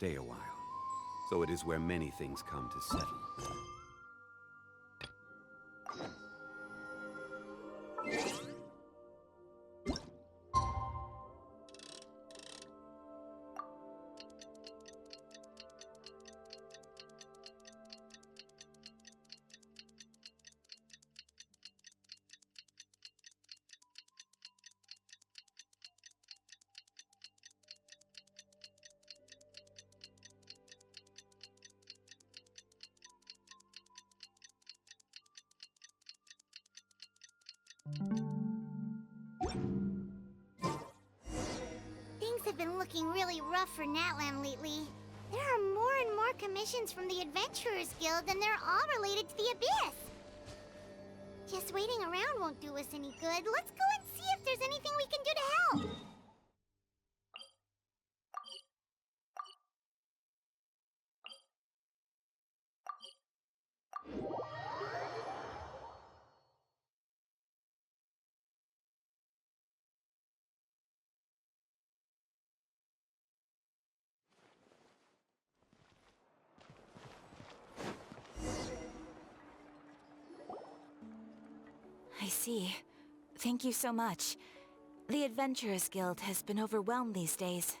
stay a while. So it is where many things come to settle. Things have been looking really rough for Natlan lately. There are more and more commissions from the Adventurers Guild, and they're all related to the Abyss. Just waiting around won't do us any good. Let's go and see if there's anything we can do to help. I see. Thank you so much. The Adventurers Guild has been overwhelmed these days.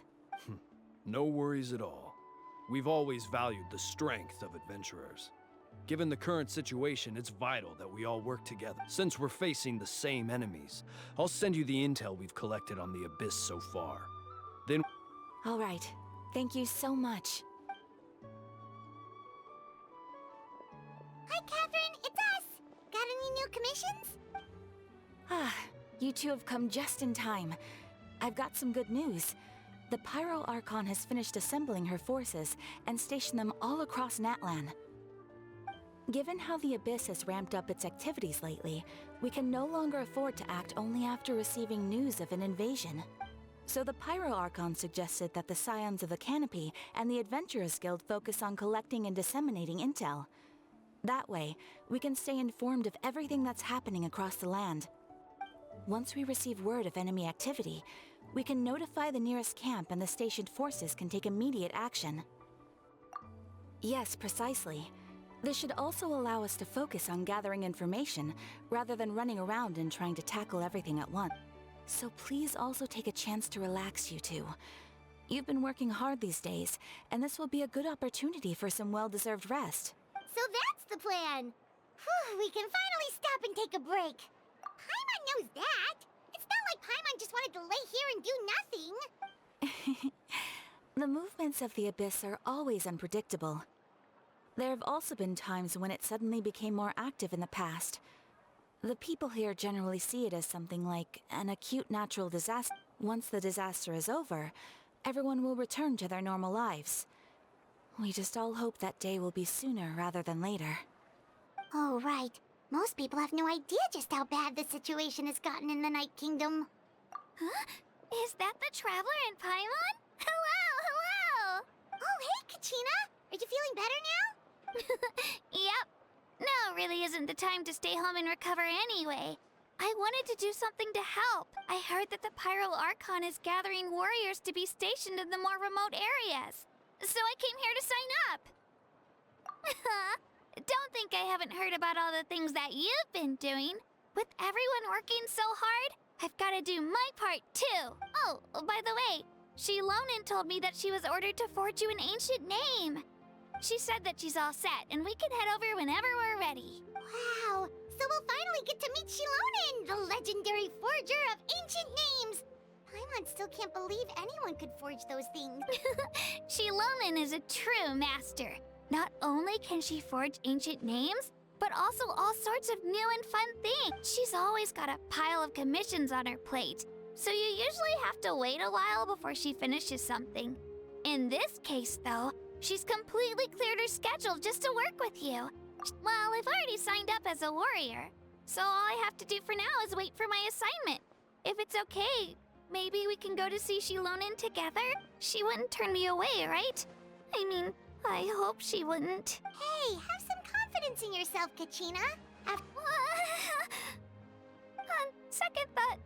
No worries at all. We've always valued the strength of adventurers. Given the current situation, it's vital that we all work together. Since we're facing the same enemies, I'll send you the intel we've collected on the Abyss so far. Then... All right. Thank you so much. Hi, Catherine. It's us. Got any new commissions? Ah, you two have come just in time. I've got some good news. The Pyro Archon has finished assembling her forces and stationed them all across Natlan. Given how the Abyss has ramped up its activities lately, we can no longer afford to act only after receiving news of an invasion. So the Pyro Archon suggested that the Scions of the Canopy and the Adventurers Guild focus on collecting and disseminating intel. That way, we can stay informed of everything that's happening across the land. Once we receive word of enemy activity, we can notify the nearest camp and the stationed forces can take immediate action. Yes, precisely. This should also allow us to focus on gathering information, rather than running around and trying to tackle everything at once. So please also take a chance to relax, you two. You've been working hard these days, and this will be a good opportunity for some well-deserved rest. So that's the plan. Whew, we can finally stop and take a break. Paimon knows that. It's not like Paimon just wanted to lay here and do nothing. The movements of the Abyss are always unpredictable. There have also been times when it suddenly became more active in the past. The people here generally see it as something like an acute natural disaster. Once the disaster is over, everyone will return to their normal lives. We just all hope that day will be sooner rather than later. Oh, right. Most people have no idea just how bad the situation has gotten in the Night Kingdom. Huh? Is that the Traveler and Paimon? Hello! Oh, hey, Kachina! Are you feeling better now? Yep. Now really isn't the time to stay home and recover anyway. I wanted to do something to help. I heard that the Pyro Archon is gathering warriors to be stationed in the more remote areas. So I came here to sign up. Don't think I haven't heard about all the things that you've been doing. With everyone working so hard, I've got to do my part too. Oh, by the way, Shilonin told me that she was ordered to forge you an ancient name. She said that she's all set, and we can head over whenever we're ready. Wow, so we'll finally get to meet Shilonin, the legendary forger of ancient names. Paimon still can't believe anyone could forge those things. Shilonin is a true master. Not only can she forge ancient names, but also all sorts of new and fun things. She's always got a pile of commissions on her plate, so you usually have to wait a while before she finishes something. In this case, though, she's completely cleared her schedule just to work with you. Well, I've already signed up as a warrior, so all I have to do for now is wait for my assignment. If it's okay, maybe we can go to see Shilonin together? She wouldn't turn me away, right? I mean, I hope she wouldn't. Hey, have some confidence in yourself, Kachina. On second thought,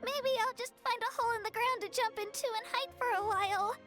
maybe I'll just find a hole in the ground to jump into and hide for a while.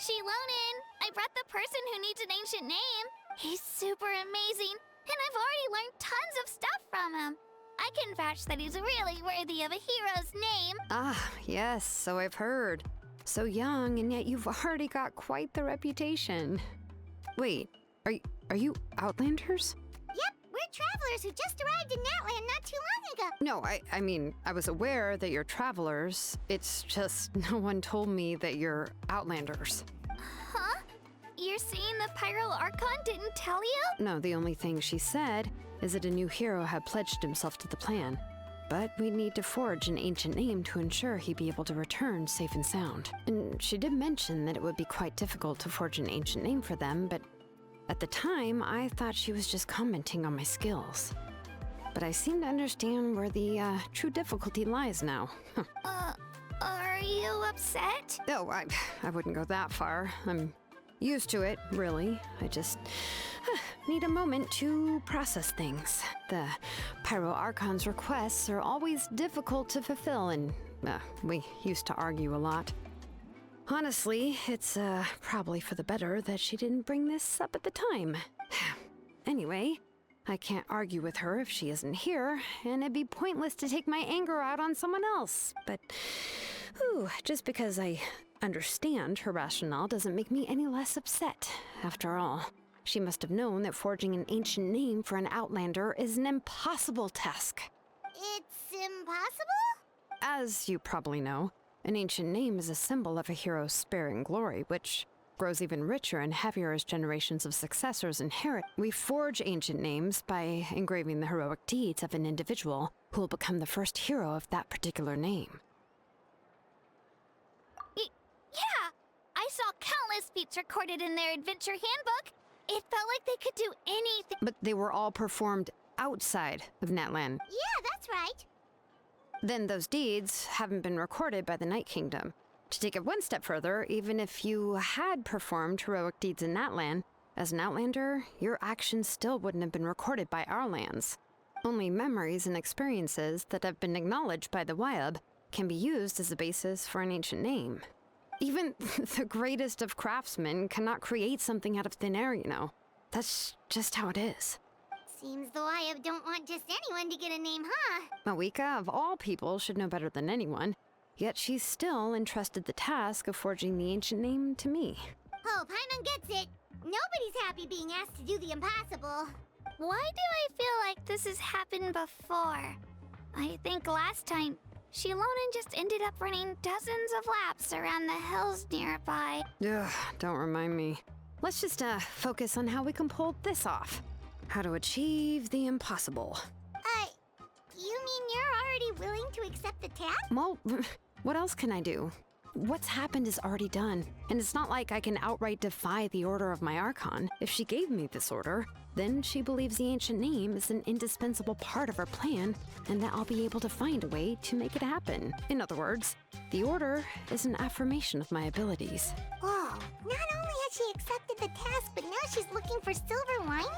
Shilonin! I brought the person who needs an ancient name. He's super amazing, and I've already learned tons of stuff from him. I can vouch that he's really worthy of a hero's name. Ah, yes, so I've heard. So young, and yet you've already got quite the reputation. Wait, are you Outlanders? Yep, we're travelers who just arrived in Natlan not too long ago. No, I mean, I was aware that you're travelers. It's just no one told me that you're Outlanders. Huh? You're saying the Pyro Archon didn't tell you? No, the only thing she said is that a new hero had pledged himself to the plan. But we'd need to forge an ancient name to ensure he'd be able to return safe and sound. And she did mention that it would be quite difficult to forge an ancient name for them, but at the time, I thought she was just commenting on my skills. But I seem to understand where the true difficulty lies now. Are you upset? Oh, I wouldn't go that far. I'm used to it, really. I just need a moment to process things. The Pyro Archon's requests are always difficult to fulfill, and we used to argue a lot. Honestly, it's probably for the better that she didn't bring this up at the time. Anyway, I can't argue with her if she isn't here, and it'd be pointless to take my anger out on someone else. But, just because I understand her rationale doesn't make me any less upset. After all, she must have known that forging an ancient name for an Outlander is an impossible task. It's impossible? As you probably know, an ancient name is a symbol of a hero's sparing glory, which grows even richer and heavier as generations of successors inherit. We forge ancient names by engraving the heroic deeds of an individual who will become the first hero of that particular name. Yeah! I saw countless feats recorded in their adventure handbook. It felt like they could do anything. But they were all performed outside of Natlan. Yeah, that's right. Then those deeds haven't been recorded by the Night Kingdom. To take it one step further, even if you had performed heroic deeds in Natlan, as an Outlander, your actions still wouldn't have been recorded by our lands. Only memories and experiences that have been acknowledged by the Wyab can be used as a basis for an ancient name. Even the greatest of craftsmen cannot create something out of thin air, you know. That's just how it is. Seems the Wyab don't want just anyone to get a name, huh? Mawika, of all people, should know better than anyone. Yet she's still entrusted the task of forging the ancient name to me. Oh, Paimon gets it. Nobody's happy being asked to do the impossible. Why do I feel like this has happened before? I think last time, Shilonin just ended up running dozens of laps around the hills nearby. Ugh, don't remind me. Let's just focus on how we can pull this off. How to achieve the impossible. You mean you're already willing to accept the task? Well, what else can I do? What's happened is already done, and it's not like I can outright defy the order of my Archon. If she gave me this order, then she believes the ancient name is an indispensable part of her plan, and that I'll be able to find a way to make it happen. In other words, the order is an affirmation of my abilities. Whoa, not only has she accepted the task, but now she's looking for silver linings?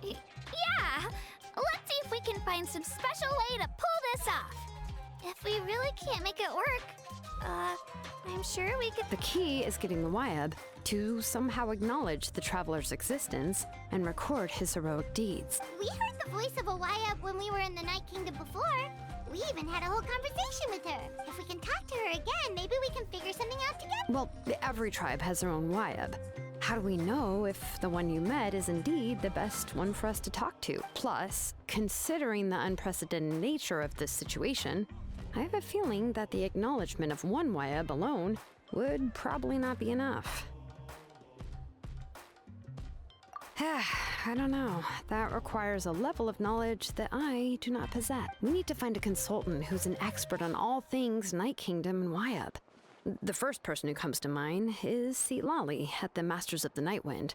Yeah! Let's see if we can find some special way to pull this off. If we really can't make it work, I'm sure we could... The key is getting the Wyab to somehow acknowledge the traveler's existence and record his heroic deeds. We heard the voice of a Wyab when we were in the Night Kingdom before. We even had a whole conversation with her. If we can talk to her again, maybe we can figure something out together. Well, every tribe has their own Wyab. How do we know if the one you met is indeed the best one for us to talk to? Plus, considering the unprecedented nature of this situation, I have a feeling that the acknowledgement of one Wyab alone would probably not be enough. I don't know. That requires a level of knowledge that I do not possess. We need to find a consultant who's an expert on all things Night Kingdom and Wyab. The first person who comes to mind is Lali at the Masters of the Nightwind,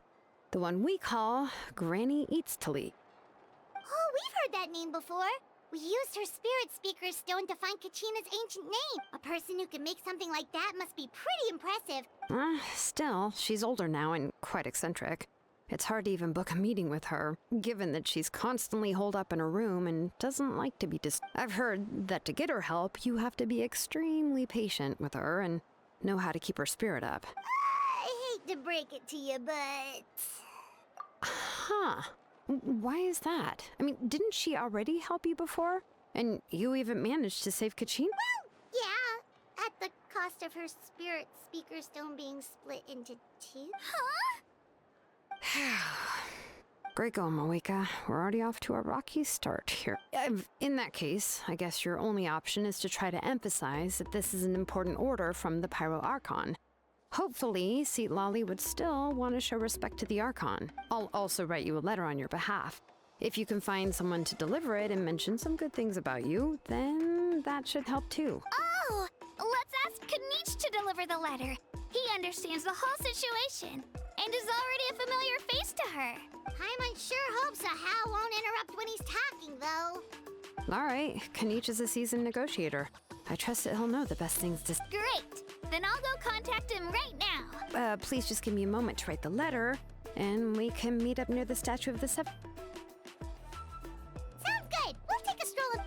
the one we call Granny Eatstali. Oh, we've heard that name before. We used her Spirit Speaker stone to find Kachina's ancient name. A person who can make something like that must be pretty impressive. Still, she's older now and quite eccentric. It's hard to even book a meeting with her, given that she's constantly holed up in her room and doesn't like to be I've heard that to get her help, you have to be extremely patient with her and know how to keep her spirit up. Hey, hate to break it to you, but... Huh. Why is that? I mean, didn't she already help you before? And you even managed to save Kachin? Yeah, at the cost of her spirit speaker stone being split into two. Great going, Moeka. We're already off to a rocky start here. In that case, I guess your only option is to try to emphasize that this is an important order from the Pyro Archon. Hopefully, Seat Lolly would still want to show respect to the Archon. I'll also write you a letter on your behalf. If you can find someone to deliver it and mention some good things about you, then that should help too. Oh, let's ask Kanich to deliver the letter. He understands the whole situation and is already a familiar face to her. Paimon sure hopes a Hal won't interrupt when he's talking, though. All right, Kanich is a seasoned negotiator. I trust that he'll know the best things to... Great. Then I'll go contact him right now. Please just give me a moment to write the letter, and we can meet up near the statue of the Seven... Sounds good. We'll take a stroll.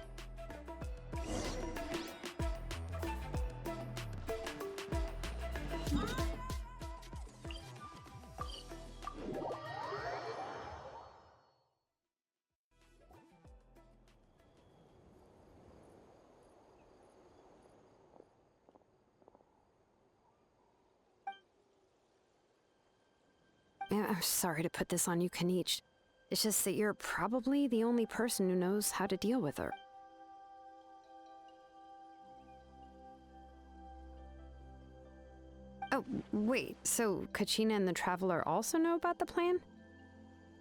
I'm sorry to put this on you, Kanich. It's just that you're probably the only person who knows how to deal with her. Oh, wait, so Kachina and the Traveler also know about the plan?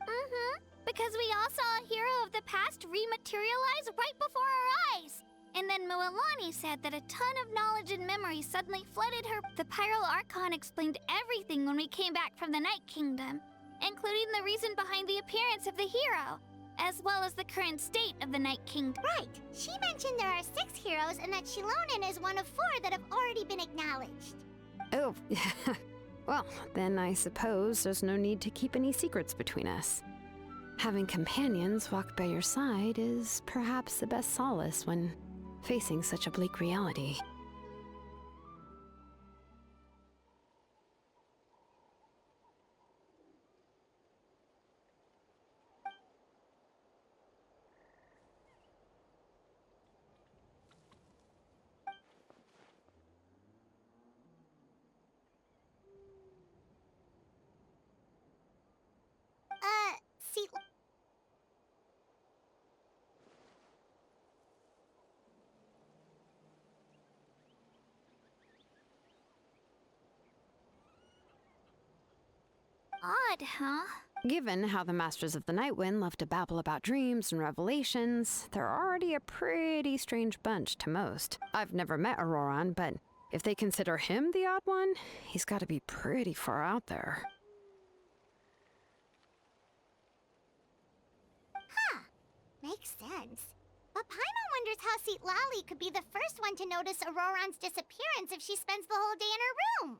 Mm-hmm. Because we all saw a hero of the past rematerialize right before our eyes. And then Mualani said that a ton of knowledge and memory suddenly flooded her. The Pyro Archon explained everything when we came back from the Night Kingdom, including the reason behind the appearance of the hero, as well as the current state of the Night Kingdom. Right. She mentioned there are 6 heroes and that Shilonen is one of 4 that have already been acknowledged. Oh, well, then I suppose there's no need to keep any secrets between us. Having companions walk by your side is perhaps the best solace when facing such a bleak reality. See... Odd, huh? Given how the Masters of the Nightwind love to babble about dreams and revelations, they're already a pretty strange bunch to most. I've never met Auroran, but if they consider him the odd one, he's got to be pretty far out there. Huh. Makes sense. But Paimon wonders how Seat Lally could be the first one to notice Auroran's disappearance if she spends the whole day in her room.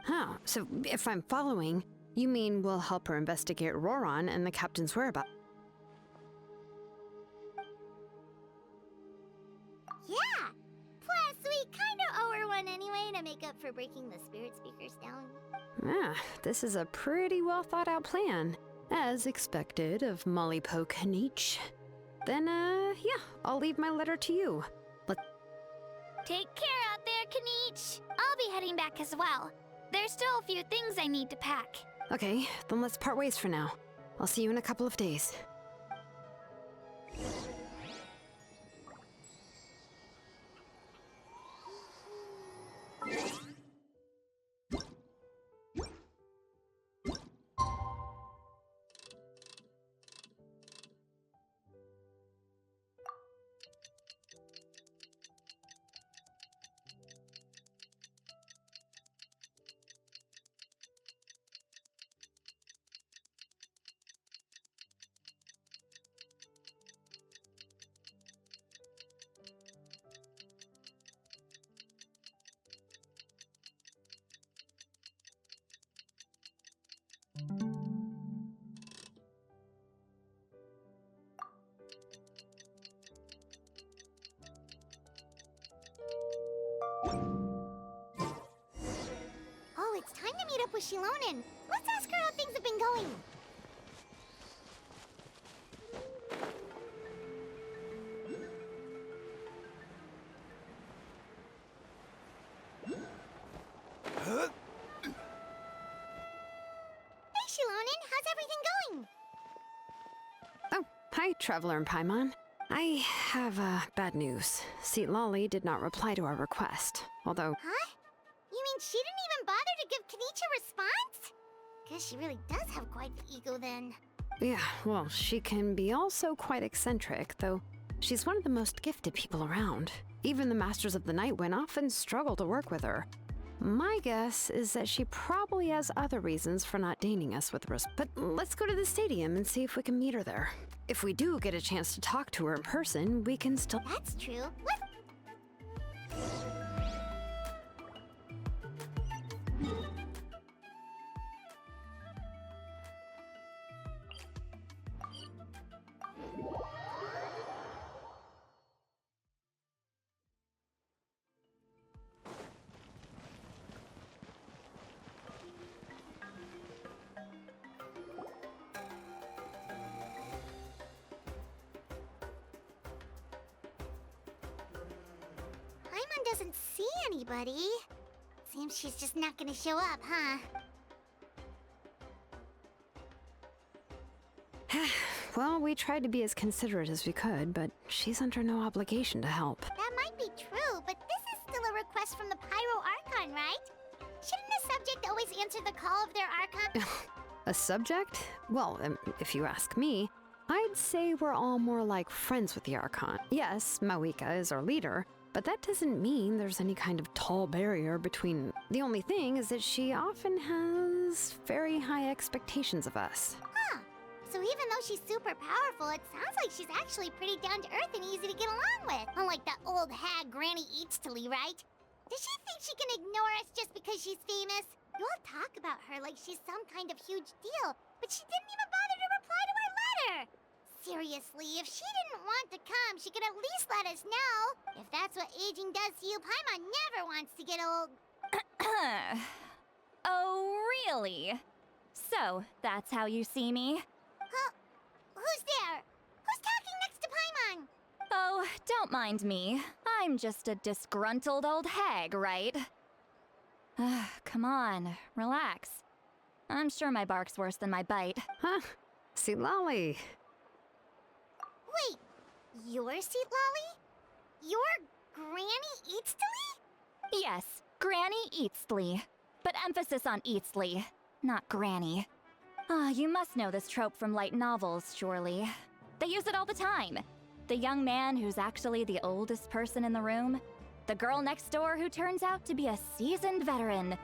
Huh, so if I'm following, you mean we'll help her investigate Auroran and the captain's whereabouts? Yeah. Plus, we kinda owe her one anyway to make up for breaking the spirit speakers down. Ah, this is a pretty well thought out plan, as expected of Molly Poke Kanich. Then, yeah, I'll leave my letter to you. Take care out there, Kanich. I'll be heading back as well. There's still a few things I need to pack. Okay, then let's part ways for now. I'll see you in a couple of days. with Shilonen. Let's ask her how things have been going. Hey, Shilonen, how's everything going? Oh, hi, Traveler and Paimon. I have bad news. Lolly did not reply to our request. Although, Huh? You mean she didn't even bother to give Kenichi a response? Guess she really does have quite the ego then. yeah, well, she can be also quite eccentric, though she's one of the most gifted people around. Even the Masters of the Nightwind often struggle to work with her. My guess is that she probably has other reasons for not deigning us with respect. But let's go to the stadium and see if we can meet her there. If we do get a chance to talk to her in person, we can still. That's true. Paimon doesn't see anybody. Seems she's just not gonna show up, huh? Well, we tried to be as considerate as we could, but she's under no obligation to help. That might be true, but this is still a request from the Pyro Archon, right? Shouldn't a subject always answer the call of their Archon? A subject? Well, if you ask me, I'd say we're all more like friends with the Archon. Yes, Mawika is our leader, but that doesn't mean there's any kind of tall barrier between. The only thing is that she often has very high expectations of us. Huh. So even though she's super powerful, it sounds like she's actually pretty down to earth and easy to get along with. Unlike that old hag Granny Eatstily, right? Does she think she can ignore us just because she's famous? You all talk about her like she's some kind of huge deal, but she didn't even bother to reply to our letter. Seriously, if she didn't want to come, she could at least let us know. If that's what aging does to you, Paimon never wants to get old. Oh, really? So, that's how you see me? Huh? Who's there? Who's talking next to Paimon? Oh, don't mind me. I'm just a disgruntled old hag, right? Come on, relax. I'm sure my bark's worse than my bite. Huh? Lolly. Wait, you're Seat Lolly? You're Granny Eatstily? Yes, Granny Eatsley. But emphasis on Eatsley, not Granny. You must know this trope from light novels, surely. They use it all the time. The young man who's actually the oldest person in the room. The girl next door who turns out to be a seasoned veteran.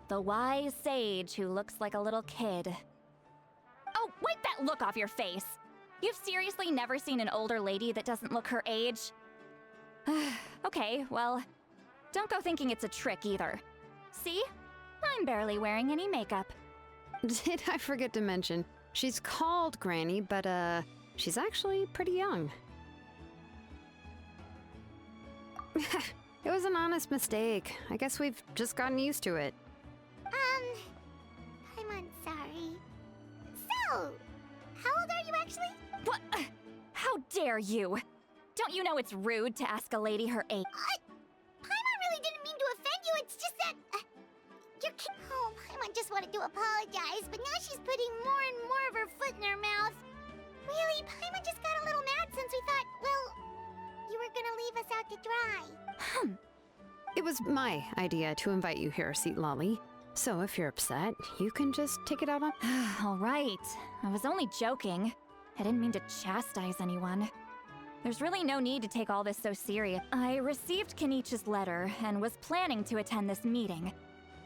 The wise sage who looks like a little kid. Oh, wipe that look off your face! You've seriously never seen an older lady that doesn't look her age? Okay, well, don't go thinking it's a trick either. See? I'm barely wearing any makeup. Did I forget to mention, she's called Granny, but she's actually pretty young. It was an honest mistake. I guess we've just gotten used to it. I'm sorry. So, how old are you actually? What? How dare you? Don't you know it's rude to ask a lady her age? Paimon really didn't mean to offend you, it's just that... Oh, Paimon just wanted to apologize, but now she's putting more and more of her foot in her mouth. Really, Paimon just got a little mad since we thought, well, you were gonna leave us out to dry. It was my idea to invite you here, Seat Lolly. So if you're upset, you can just take it out on... All right. I was only joking. I didn't mean to chastise anyone. There's really no need to take all this so serious. I received Kenichi's letter and was planning to attend this meeting.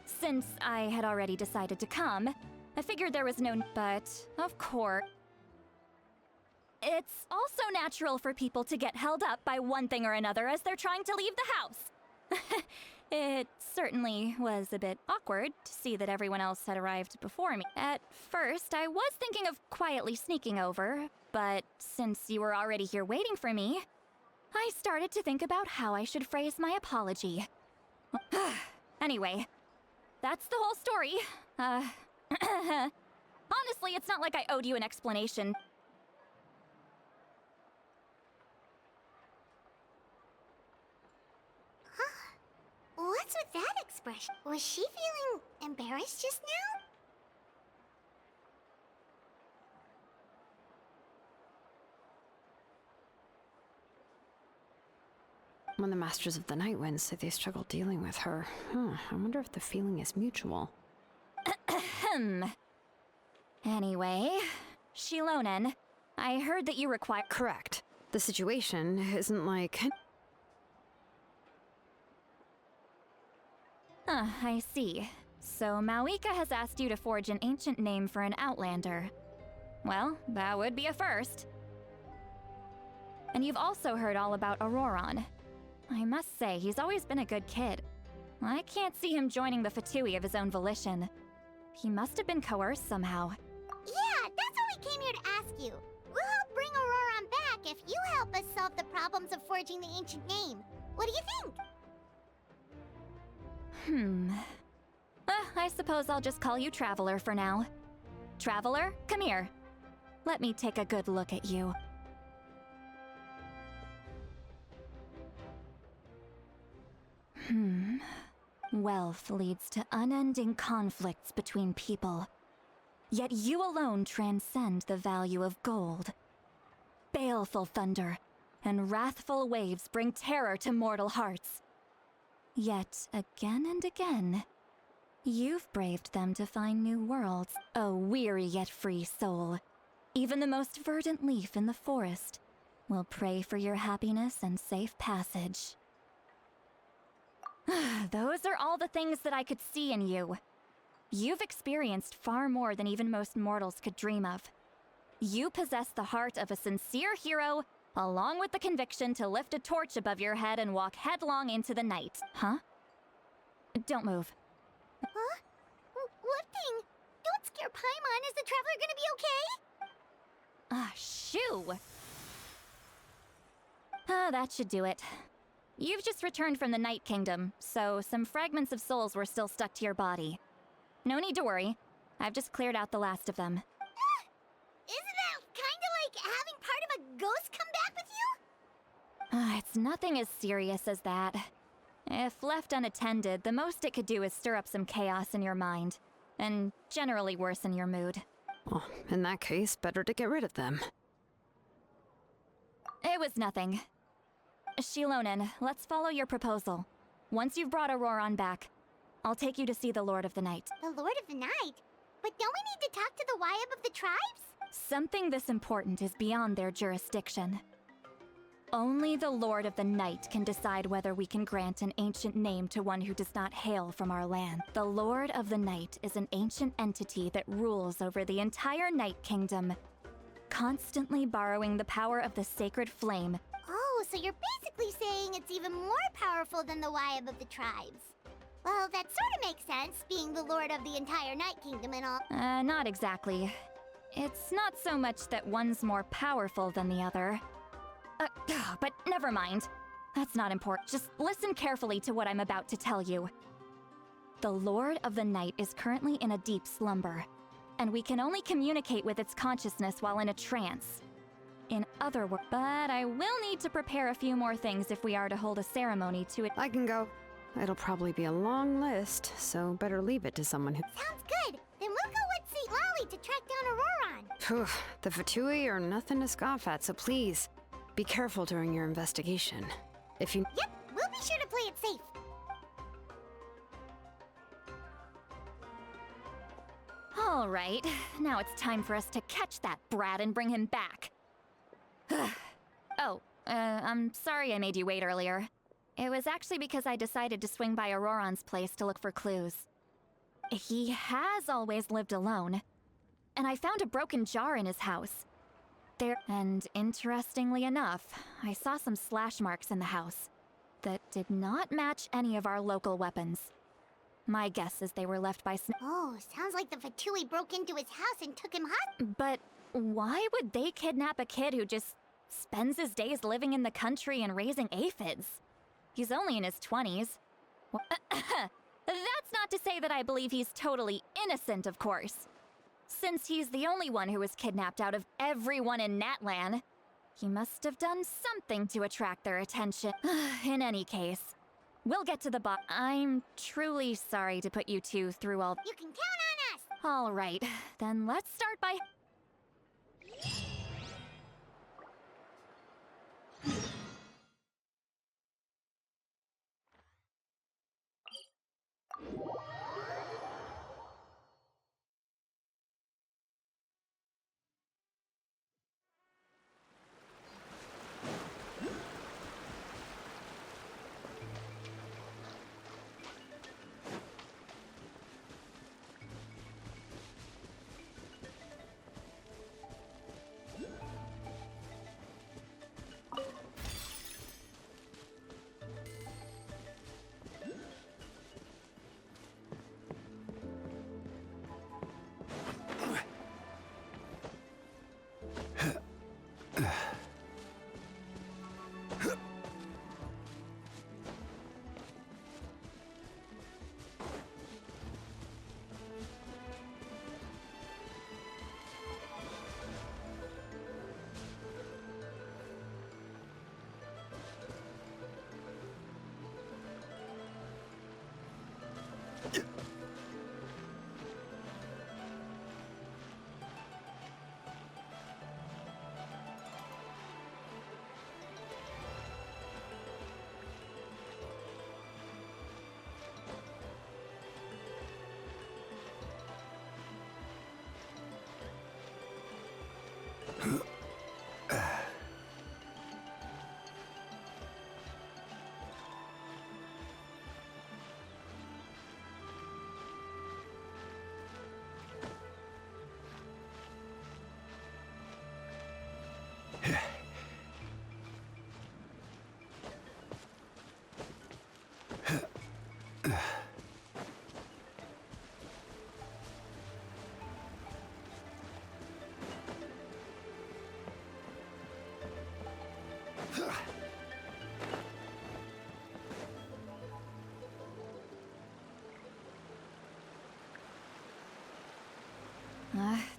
Since I had already decided to come, I figured there was no... But, of course... It's also natural for people to get held up by one thing or another as they're trying to leave the house. It certainly was a bit awkward to see that everyone else had arrived before me. At first, I was thinking of quietly sneaking over, but since you were already here waiting for me, I started to think about how I should phrase my apology. Anyway, that's the whole story. Honestly, it's not like I owed you an explanation. What's with that expression? Was she feeling embarrassed just now? When the Masters of the Night Winds say they struggle dealing with her, I wonder if the feeling is mutual. Anyway, Shilonen, I heard that you require— Correct. The situation isn't like... I see. So Mawika has asked you to forge an ancient name for an Outlander. Well, that would be a first. And you've also heard all about Auroron. I must say, he's always been a good kid. I can't see him joining the Fatui of his own volition. He must have been coerced somehow. Yeah, that's why we came here to ask you. We'll help bring Auroron back if you help us solve the problems of forging the ancient name. What do you think? I suppose I'll just call you Traveler for now. Traveler, come here. Let me take a good look at you. Wealth leads to unending conflicts between people. Yet you alone transcend the value of gold. Baleful thunder and wrathful waves bring terror to mortal hearts. Yet again and again, you've braved them to find new worlds. O weary yet free soul, even the most verdant leaf in the forest will pray for your happiness and safe passage. Those are all the things that I could see in you. You've experienced far more than even most mortals could dream of. You possess the heart of a sincere hero, along with the conviction to lift a torch above your head and walk headlong into the night. Huh? Don't move. Huh? What thing? Don't scare Paimon. Is the Traveler gonna be okay? Shoo! That should do it. You've just returned from the Night Kingdom, so some fragments of souls were still stuck to your body. No need to worry. I've just cleared out the last of them. Isn't that kinda like having part of a ghost come back with you? It's nothing as serious as that. If left unattended, the most it could do is stir up some chaos in your mind, and generally worsen your mood. Well, in that case, better to get rid of them. It was nothing. Shilonen, let's follow your proposal. Once you've brought Auroron back, I'll take you to see the Lord of the Night. The Lord of the Night? But don't we need to talk to the Wyab of the tribes? Something this important is beyond their jurisdiction. Only the Lord of the Night can decide whether we can grant an ancient name to one who does not hail from our land. The Lord of the Night is an ancient entity that rules over the entire Night Kingdom, constantly borrowing the power of the sacred flame. Oh, so you're basically saying it's even more powerful than the Wyab of the tribes. Well, that sort of makes sense, being the lord of the entire Night Kingdom and all. Not exactly. It's not so much that one's more powerful than the other. But never mind. That's not important. Just listen carefully to what I'm about to tell you. The Lord of the Night is currently in a deep slumber, and we can only communicate with its consciousness while in a trance. In other words, but I will need to prepare a few more things if we are to hold a ceremony to it. I can go. It'll probably be a long list, so better leave it to someone who... Sounds good. Then we'll go with St. Lolly to track down Auroron. Phew, the Fatui are nothing to scoff at, so please, be careful during your investigation. If you... Yep, we'll be sure to play it safe. All right, now it's time for us to catch that brat and bring him back. I'm sorry I made you wait earlier. It was actually because I decided to swing by Auroron's place to look for clues. He has always lived alone, and I found a broken jar in his house. And interestingly enough, I saw some slash marks in the house that did not match any of our local weapons. My guess is they were left by Oh, sounds like the Fatui broke into his house and took him hostage. But why would they kidnap a kid who just spends his days living in the country and raising aphids? He's only in his 20s. That's not to say that I believe he's totally innocent, of course. Since he's the only one who was kidnapped out of everyone in Natlan, he must have done something to attract their attention. In any case, we'll get to the I'm truly sorry to put you two through all. You can count on us! All right, then let's start by.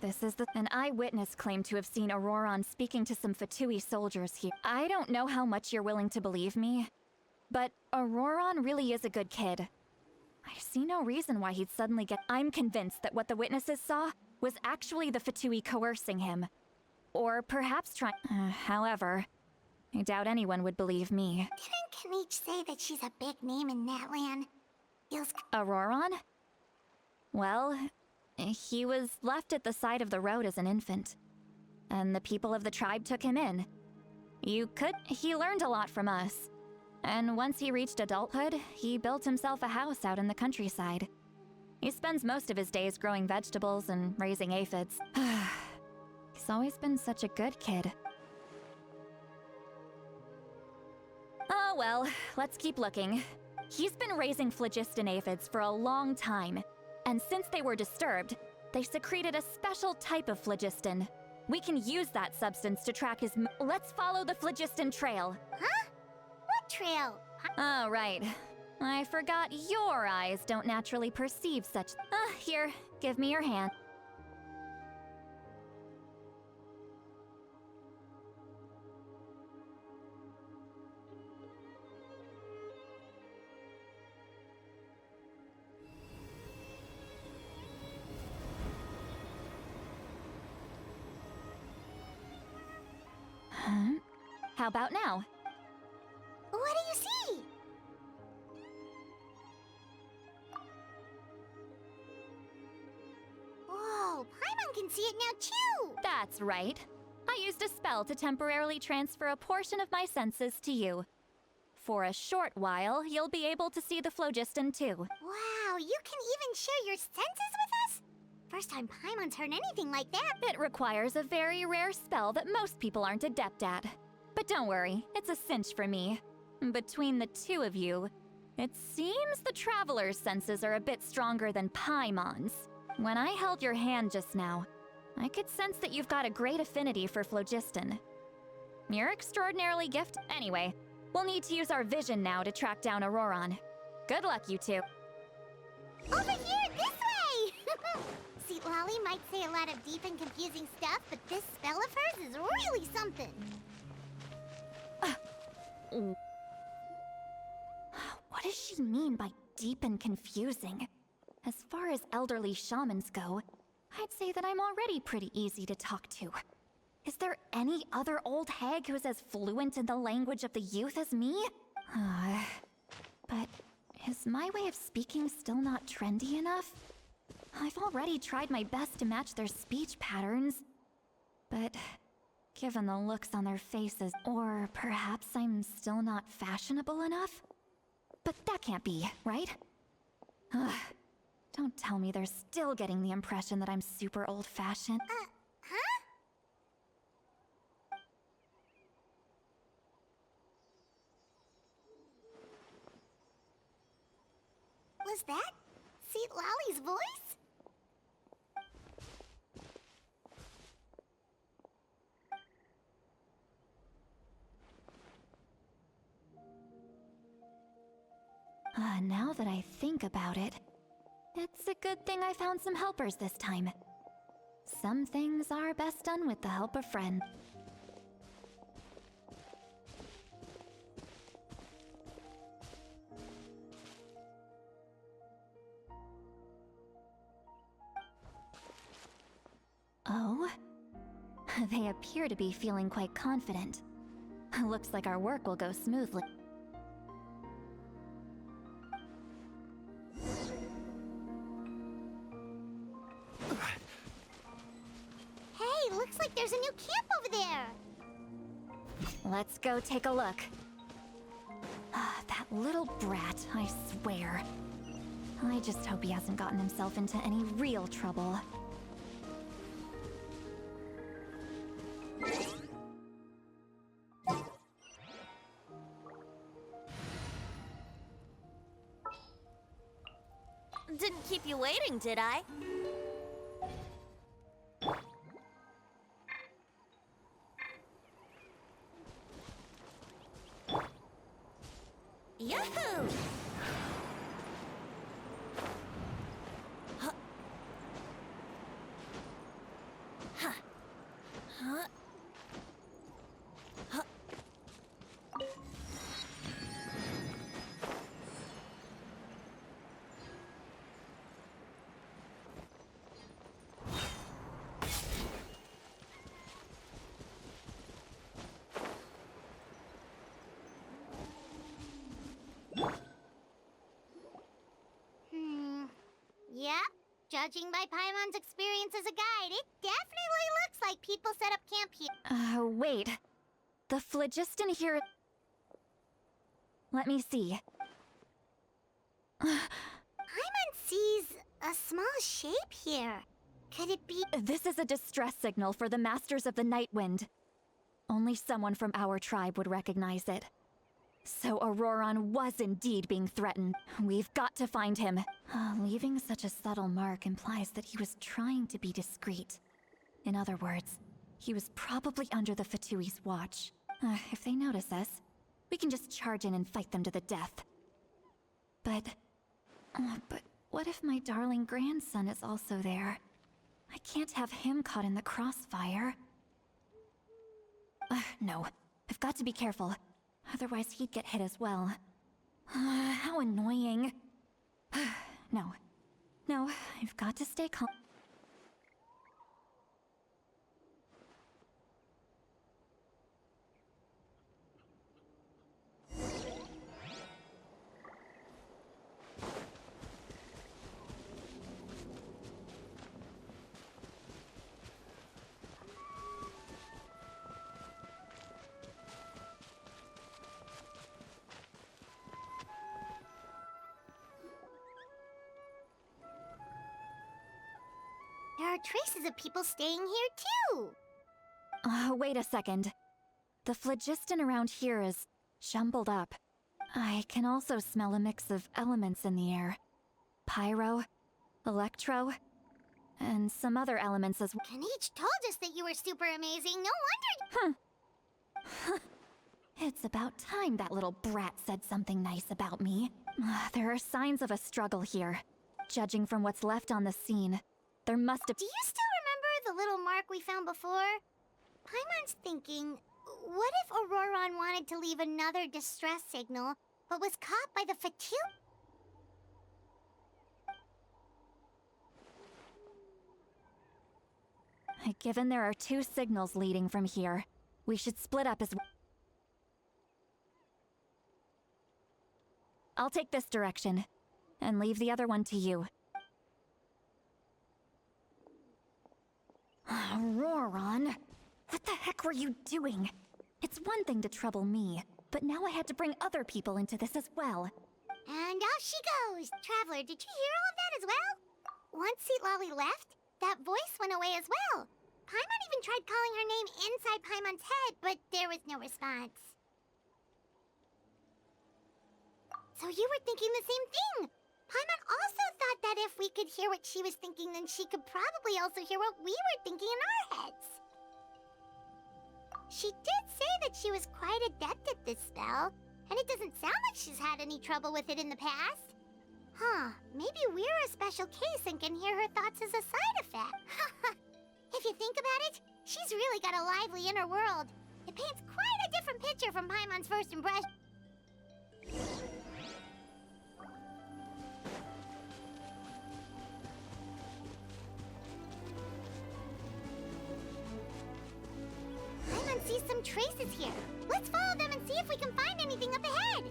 This is an eyewitness claimed to have seen Auroron speaking to some Fatui soldiers here. I don't know how much you're willing to believe me, but Auroron really is a good kid. I see no reason why he'd suddenly get. I'm convinced that what the witnesses saw was actually the Fatui coercing him. Or perhaps trying. However, I doubt anyone would believe me. Didn't Kanich say that she's a big name in Natlan? Feels... Auroron? Well, he was left at the side of the road as an infant, and the people of the tribe took him in. He learned a lot from us, and once he reached adulthood, he built himself a house out in the countryside. He spends most of his days growing vegetables and raising aphids. He's always been such a good kid. Oh well, let's keep looking. He's been raising phlogiston aphids for a long time, and since they were disturbed, they secreted a special type of phlogiston. We can use that substance to track his Let's follow the phlogiston trail. Huh? What trail? Oh, right. I forgot your eyes don't naturally perceive such. Here, give me your hand. How about now? What do you see? Whoa, Paimon can see it now too! That's right. I used a spell to temporarily transfer a portion of my senses to you. For a short while, you'll be able to see the phlogiston too. Wow, you can even share your senses with us? First time Paimon's heard anything like that. It requires a very rare spell that most people aren't adept at. But don't worry, it's a cinch for me. Between the two of you, it seems the Traveler's senses are a bit stronger than Paimon's. When I held your hand just now, I could sense that you've got a great affinity for phlogiston. You're extraordinarily gifted. Anyway, we'll need to use our vision now to track down Auroron. Good luck, you two. Over here, this way! See, Lolly might say a lot of deep and confusing stuff, but this spell of hers is really something. What does she mean by deep and confusing? As far as elderly shamans go, I'd say that I'm already pretty easy to talk to. Is there any other old hag who's as fluent in the language of the youth as me? But is my way of speaking still not trendy enough? I've already tried my best to match their speech patterns. But given the looks on their faces, or perhaps I'm still not fashionable enough? But that can't be, right? Don't tell me they're still getting the impression that I'm super old-fashioned. Huh? Was that Seat Lolly's voice? Now that I think about it, it's a good thing I found some helpers this time. Some things are best done with the help of friends. Oh? They appear to be feeling quite confident. Looks like our work will go smoothly. Hey, looks like there's a new camp over there. Let's go take a look. That little brat, I swear. I just hope he hasn't gotten himself into any real trouble. Didn't keep you waiting, did I? Yahoo! Huh. Huh. Huh. Huh. Yep. Judging by Paimon's experience as a guide, it definitely looks like people set up camp here. Wait. The phlogiston here... Let me see. Paimon sees a small shape here. Could it be... This is a distress signal for the Masters of the Night Wind. Only someone from our tribe would recognize it. So Auroron was indeed being threatened. We've got to find him. Leaving such a subtle mark implies that he was trying to be discreet. In other words, he was probably under the Fatui's watch. If they notice us, we can just charge in and fight them to the death. But what if my darling grandson is also there? I can't have him caught in the crossfire. No, I've got to be careful. Otherwise he'd get hit as well. How annoying. No, I've got to stay calm. There are traces of people staying here, too. Wait a second. The phlogiston around here is jumbled up. I can also smell a mix of elements in the air. Pyro, electro, and some other elements as well. Kanich told us that you were super amazing. No wonder... It's about time that little brat said something nice about me. There are signs of a struggle here. Judging from what's left on the scene, there must have... Do you still remember the little mark we found before? Paimon's thinking, what if Auroron wanted to leave another distress signal, but was caught by the Fatu? Given there are 2 signals leading from here, we should split up as well. I'll take this direction, and leave the other one to you. Auroron, what the heck were you doing? It's one thing to trouble me, but now I had to bring other people into this as well. And off she goes! Traveler, did you hear all of that as well? Once Seatlolly left, that voice went away as well. Paimon even tried calling her name inside Paimon's head, but there was no response. So you were thinking the same thing! Paimon also thought that if we could hear what she was thinking, then she could probably also hear what we were thinking in our heads. She did say that she was quite adept at this spell, and it doesn't sound like she's had any trouble with it in the past. Huh, maybe we're a special case and can hear her thoughts as a side effect. If you think about it, she's really got a lively inner world. It paints quite a different picture from Paimon's first impression. Paimon sees some traces here. Let's follow them and see if we can find anything up ahead.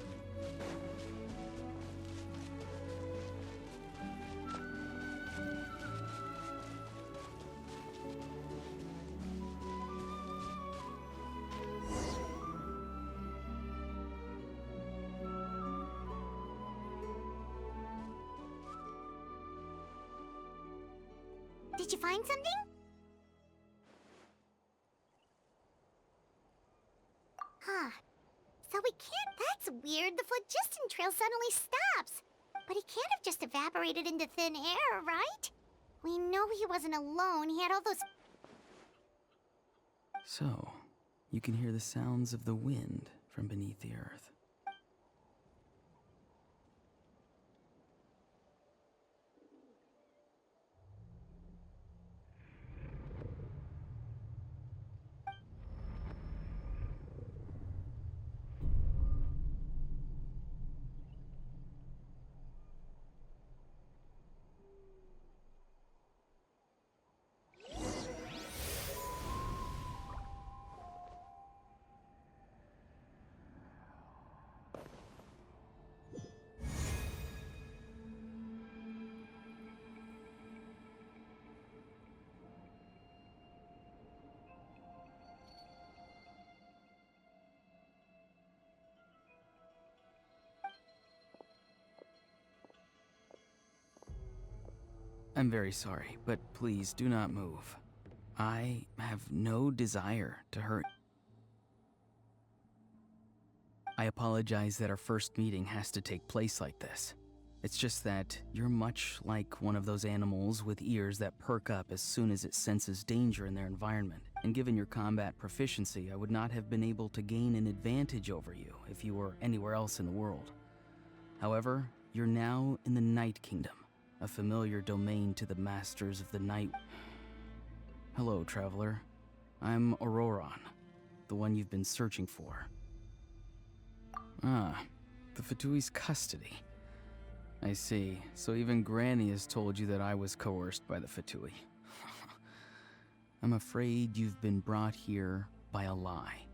Did you find something? Huh. So we can't... That's weird. The phlogiston trail suddenly stops. But he can't have just evaporated into thin air, right? We know he wasn't alone. He had all those... So, you can hear the sounds of the wind from beneath the earth. I'm very sorry, but please do not move. I have no desire to hurt. I apologize that our first meeting has to take place like this. It's just that you're much like one of those animals with ears that perk up as soon as it senses danger in their environment. And given your combat proficiency, I would not have been able to gain an advantage over you if you were anywhere else in the world. However, you're now in the Night Kingdom, a familiar domain to the masters of the night. Hello, traveler. I'm Auroron, the one you've been searching for. Ah, the Fatui's custody. I see. So even Granny has told you that I was coerced by the Fatui. I'm afraid you've been brought here by a lie,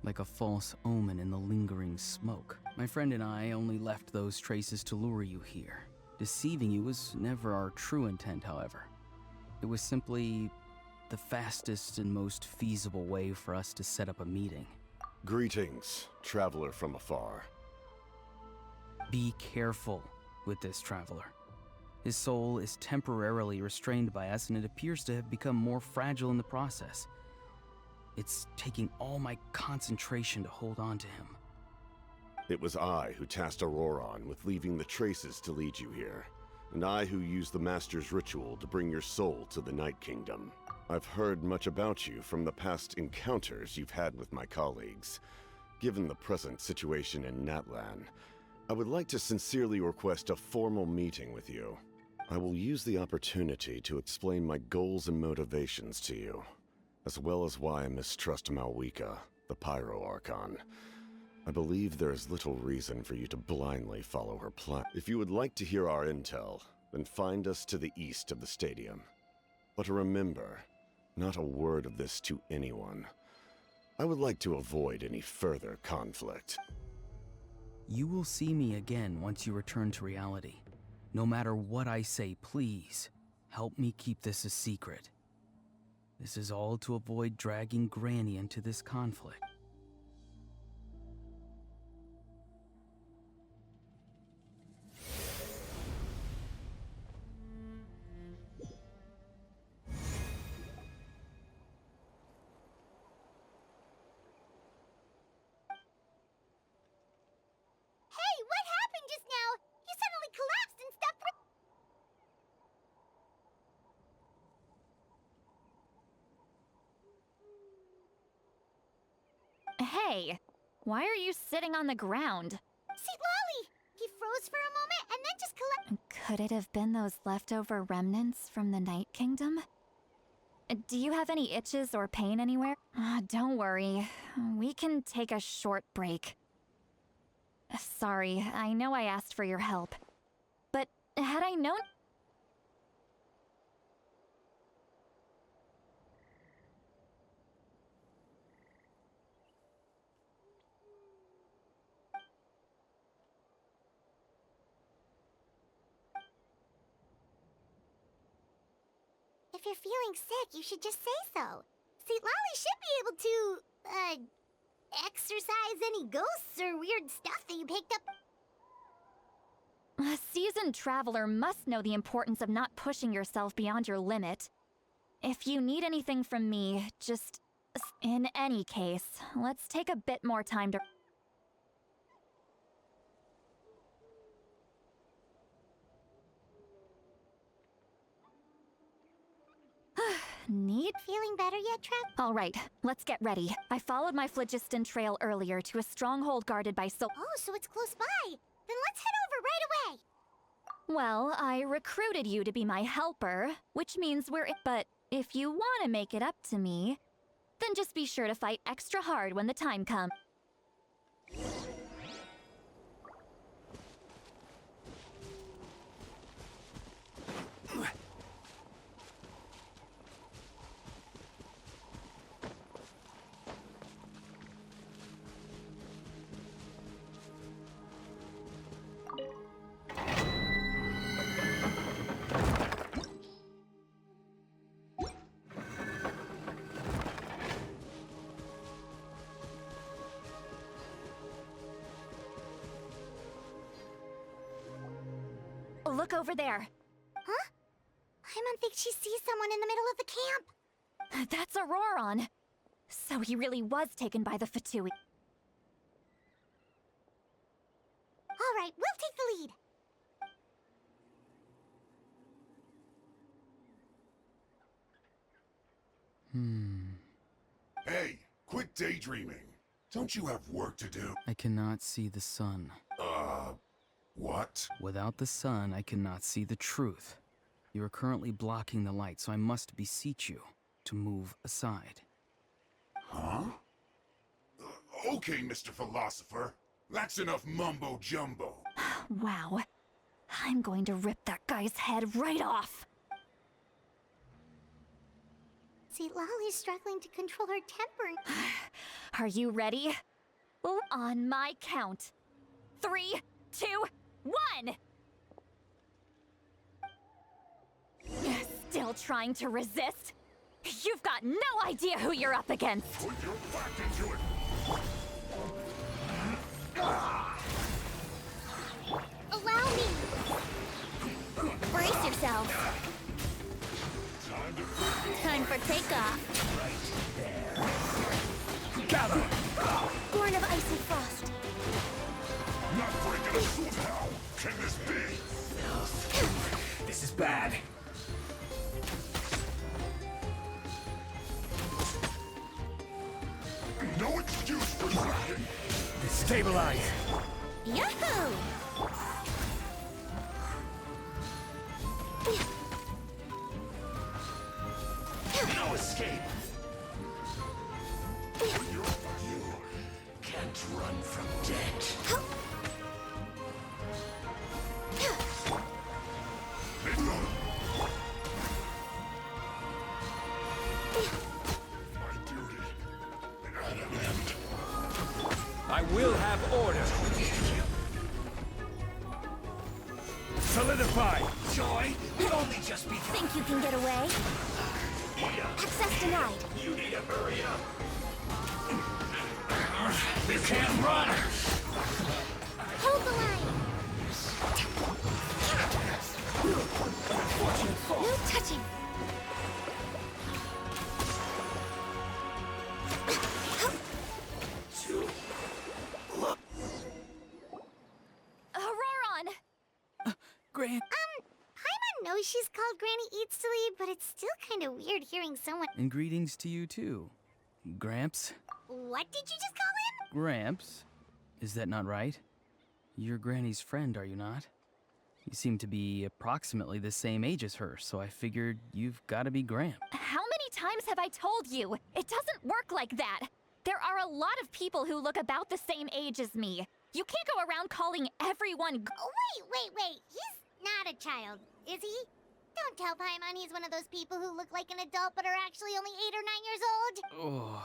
like a false omen in the lingering smoke. My friend and I only left those traces to lure you here. Deceiving you was never our true intent, however. It was simply the fastest and most feasible way for us to set up a meeting. Greetings, traveler from afar. Be careful with this traveler. His soul is temporarily restrained by us, and it appears to have become more fragile in the process. It's taking all my concentration to hold on to him. It was I who tasked Auroron with leaving the traces to lead you here, and I who used the Master's ritual to bring your soul to the Night Kingdom. I've heard much about you from the past encounters you've had with my colleagues. Given the present situation in Natlan, I would like to sincerely request a formal meeting with you. I will use the opportunity to explain my goals and motivations to you, as well as why I mistrust Malwika, the Pyro Archon. I believe there is little reason for you to blindly follow her plan. If you would like to hear our intel, then find us to the east of the stadium. But remember, not a word of this to anyone. I would like to avoid any further conflict. You will see me again once you return to reality. No matter what I say, please, help me keep this a secret. This is all to avoid dragging Granny into this conflict. Hey, what happened just now? You suddenly collapsed and stopped. Hey, why are you sitting on the ground? See, Lolly! He froze for a moment and then just collapsed. Could it have been those leftover remnants from the Night Kingdom? Do you have any itches or pain anywhere? Don't worry. We can take a short break. Sorry, I know I asked for your help. But had I known... If you're feeling sick, you should just say so. See, Lolly should be able to, exorcise any ghosts or weird stuff that you picked up. A seasoned traveler must know the importance of not pushing yourself beyond your limit. If you need anything from me, just... In any case, let's take a bit more time to... Need? Feeling better yet, Trev? All right, let's get ready. I followed my phlogiston trail earlier to a stronghold guarded by Oh, so it's close by. Then let's head over right away. Well, I recruited you to be my helper, which means But if you want to make it up to me, then just be sure to fight extra hard when the time comes. Look over there. Huh? Paimon thinks she sees someone in the middle of the camp. That's Auroron. So he really was taken by the Fatui. All right, we'll take the lead. Hey, quit daydreaming. Don't you have work to do? I cannot see the sun. What? Without the sun, I cannot see the truth. You are currently blocking the light, so I must beseech you to move aside. Huh? Okay, Mr. Philosopher. That's enough mumbo-jumbo. Wow. I'm going to rip that guy's head right off. See, Lolly's struggling to control her temper. Are you ready? On my count. 3, 2, 1! Still trying to resist? You've got no idea who you're up against! Put your back into it! Allow me! Brace yourself. Time for takeoff. Gather! Born of icy frost. Not breaking a sweat! How can this be? This is bad. No excuse for slacking! Stabilize. Yahoo! escape. You can't run from death. My duty at an end. I will have order. Solidify. Joy will only just be. Think you can get away? Access denied. You need to hurry up. You can't run. Hold the line. No touching. Auroron! Grant. Paimon knows she's called Granny Eats to Leave, but it's still kind of weird hearing someone. And greetings to you too. Gramps? What did you just call him? Gramps? Is that not right? You're Granny's friend, are you not? You seem to be approximately the same age as her, so I figured you've got to be Gramps. How many times have I told you? It doesn't work like that. There are a lot of people who look about the same age as me. You can't go around calling everyone Oh, wait. He's not a child, is he? Don't tell Paimon he's one of those people who look like an adult but are actually only 8 or 9 years old. Oh,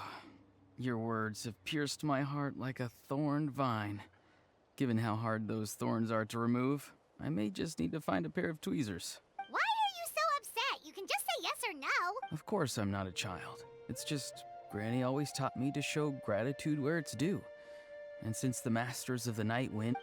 your words have pierced my heart like a thorned vine. Given how hard those thorns are to remove, I may just need to find a pair of tweezers. Why are you so upset? You can just say yes or no. Of course I'm not a child. It's just Granny always taught me to show gratitude where it's due. And since the Masters of the Night Wind...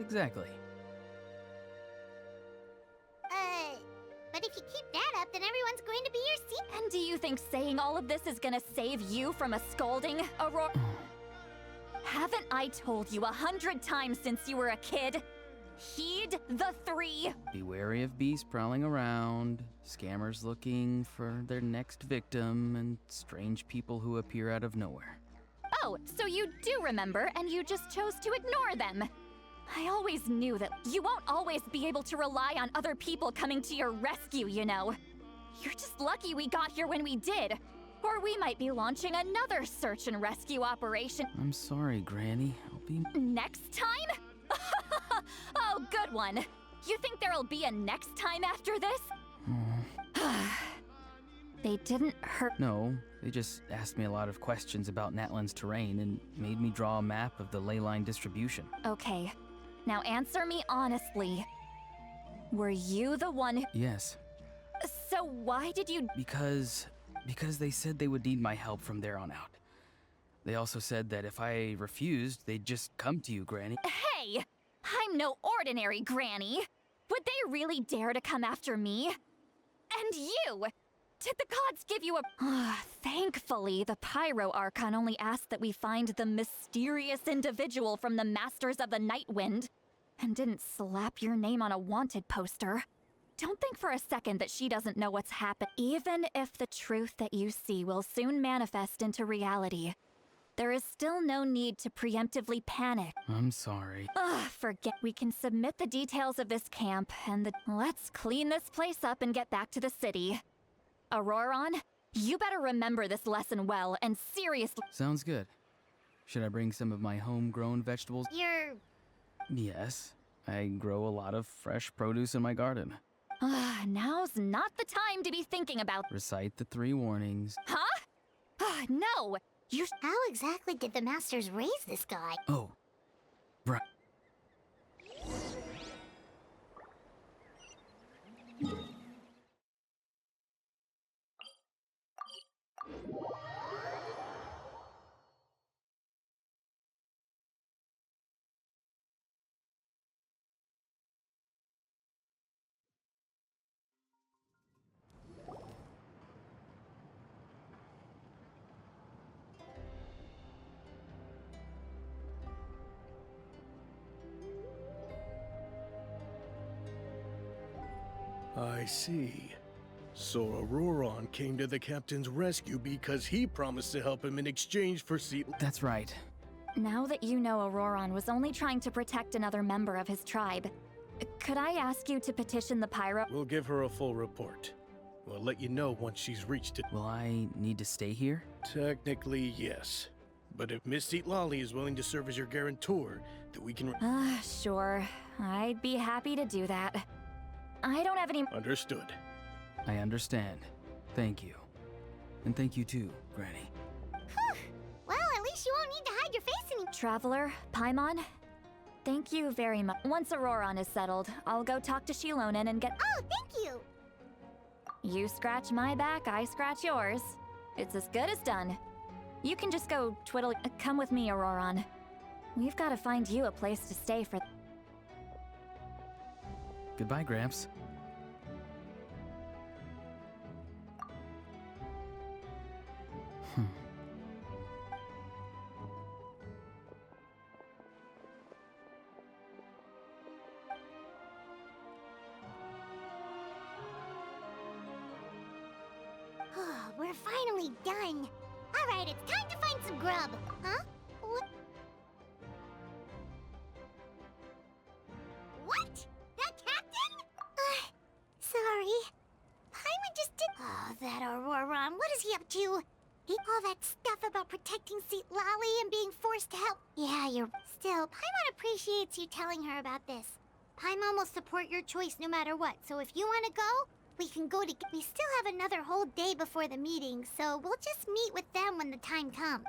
Exactly. But if you keep that up, then everyone's going to be your seat. And do you think saying all of this is gonna save you from a scolding, Aurora? Haven't I told you 100 times since you were a kid? Heed the 3. Be wary of beasts prowling around, scammers looking for their next victim, and strange people who appear out of nowhere. Oh, so you do remember, and you just chose to ignore them. I always knew that you won't always be able to rely on other people coming to your rescue, you know. You're just lucky we got here when we did. Or we might be launching another search and rescue operation. I'm sorry, Granny. I'll be... Next time? Oh, good one. You think there'll be a next time after this? They didn't hurt. No, they just asked me a lot of questions about Natlan's terrain and made me draw a map of the ley line distribution. Okay. Now answer me honestly. Were you the one who... Yes. So why did you... Because they said they would need my help from there on out. They also said that if I refused, they'd just come to you, Granny. Hey! I'm no ordinary Granny. Would they really dare to come after me? And you! Did the gods give you a... Thankfully, the Pyro Archon only asked that we find the mysterious individual from the Masters of the Night Wind, and didn't slap your name on a wanted poster. Don't think for a second that she doesn't know what's happened. Even if the truth that you see will soon manifest into reality, there is still no need to preemptively panic. I'm sorry. Forget. We can submit the details of this camp, and let's clean this place up and get back to the city. Auroron, you better remember this lesson well, and seriously— Sounds good. Should I bring some of my homegrown vegetables? Yes. I grow a lot of fresh produce in my garden. Now's not the time to be thinking about— Recite the 3 warnings. Huh? No! How exactly did the Masters raise this guy? Oh. Right. I see. So Auroron came to the captain's rescue because he promised to help him in exchange for That's right. Now that you know Auroron was only trying to protect another member of his tribe, could I ask you to petition the Pyro? We'll give her a full report. We'll let you know once she's reached it. Will I need to stay here? Technically, yes. But if Miss Lolly is willing to serve as your guarantor, then we can... Sure. I'd be happy to do that. I don't have any... Understood. I understand. Thank you. And thank you too, Granny. Well, at least you won't need to hide your face anymore. Traveler, Paimon, thank you very much. Once Auroron is settled, I'll go talk to Shilonen and get... Oh, thank you. You scratch my back, I scratch yours. It's as good as done. You can just go twiddle... Come with me, Auroron. We've got to find you a place to stay for... Goodbye, Gramps. We're finally done. All right, it's time to find some grub. Huh? What? What? That captain? Sorry. Paimon just did... Oh, that Auroron. What is he up to? All that stuff about protecting St. Lolly and being forced to help. Yeah, you're... Still, Paimon appreciates you telling her about this. Paimon will support your choice no matter what, so if you want to go, we can go to... We still have another whole day before the meeting, so we'll just meet with them when the time comes.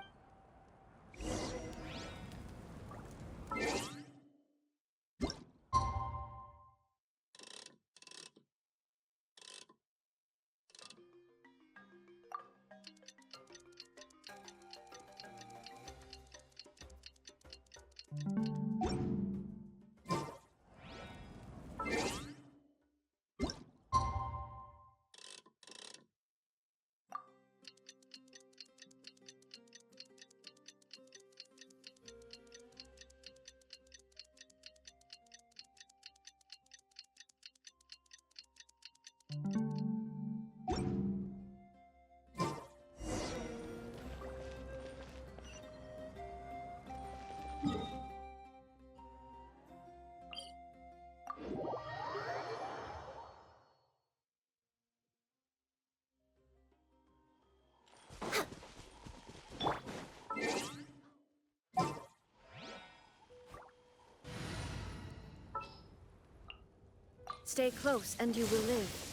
Stay close and you will live.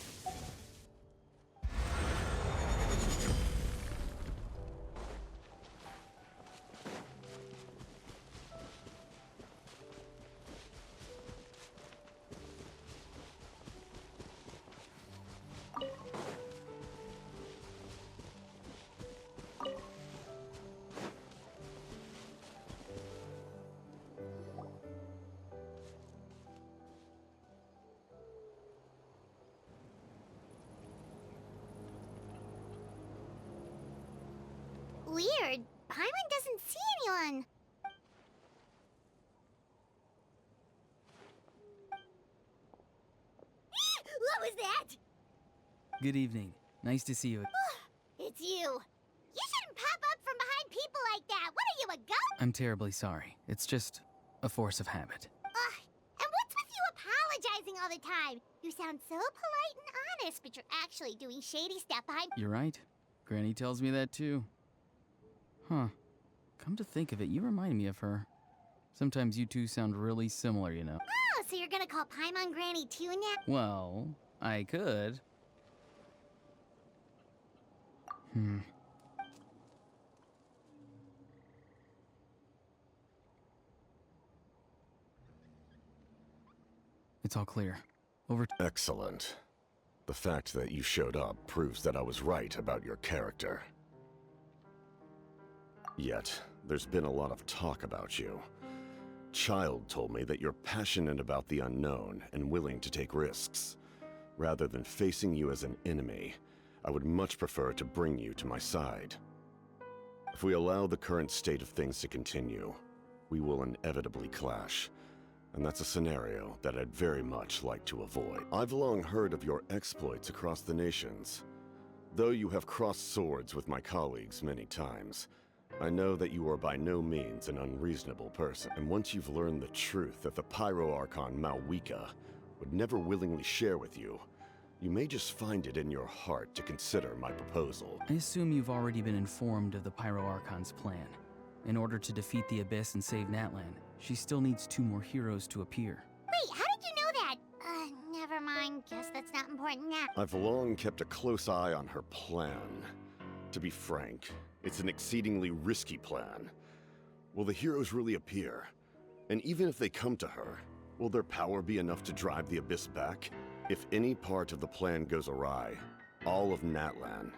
Weird. Paimon doesn't see anyone. What was that? Good evening. Nice to see you. It's you. You shouldn't pop up from behind people like that. What are you, a ghost? I'm terribly sorry. It's just a force of habit. And what's with you apologizing all the time? You sound so polite and honest, but you're actually doing shady stuff behind... You're right. Granny tells me that too. Huh. Come to think of it, you remind me of her. Sometimes you two sound really similar, you know. Oh, so you're gonna call Paimon Granny too now? Well, I could. It's all clear. Over. Excellent. The fact that you showed up proves that I was right about your character. Yet, there's been a lot of talk about you. Child told me that you're passionate about the unknown and willing to take risks. Rather than facing you as an enemy, I would much prefer to bring you to my side. If we allow the current state of things to continue, we will inevitably clash. And that's a scenario that I'd very much like to avoid. I've long heard of your exploits across the nations. Though you have crossed swords with my colleagues many times, I know that you are by no means an unreasonable person. And once you've learned the truth that the Pyro Archon Malwika would never willingly share with you, you may just find it in your heart to consider my proposal. I assume you've already been informed of the Pyro Archon's plan. In order to defeat the Abyss and save Natlan, she still needs 2 more heroes to appear. Wait, how did you know that? Never mind. Guess that's not important now. I've long kept a close eye on her plan. To be frank, it's an exceedingly risky plan. Will the heroes really appear? And even if they come to her, will their power be enough to drive the Abyss back? If any part of the plan goes awry, all of Natlan,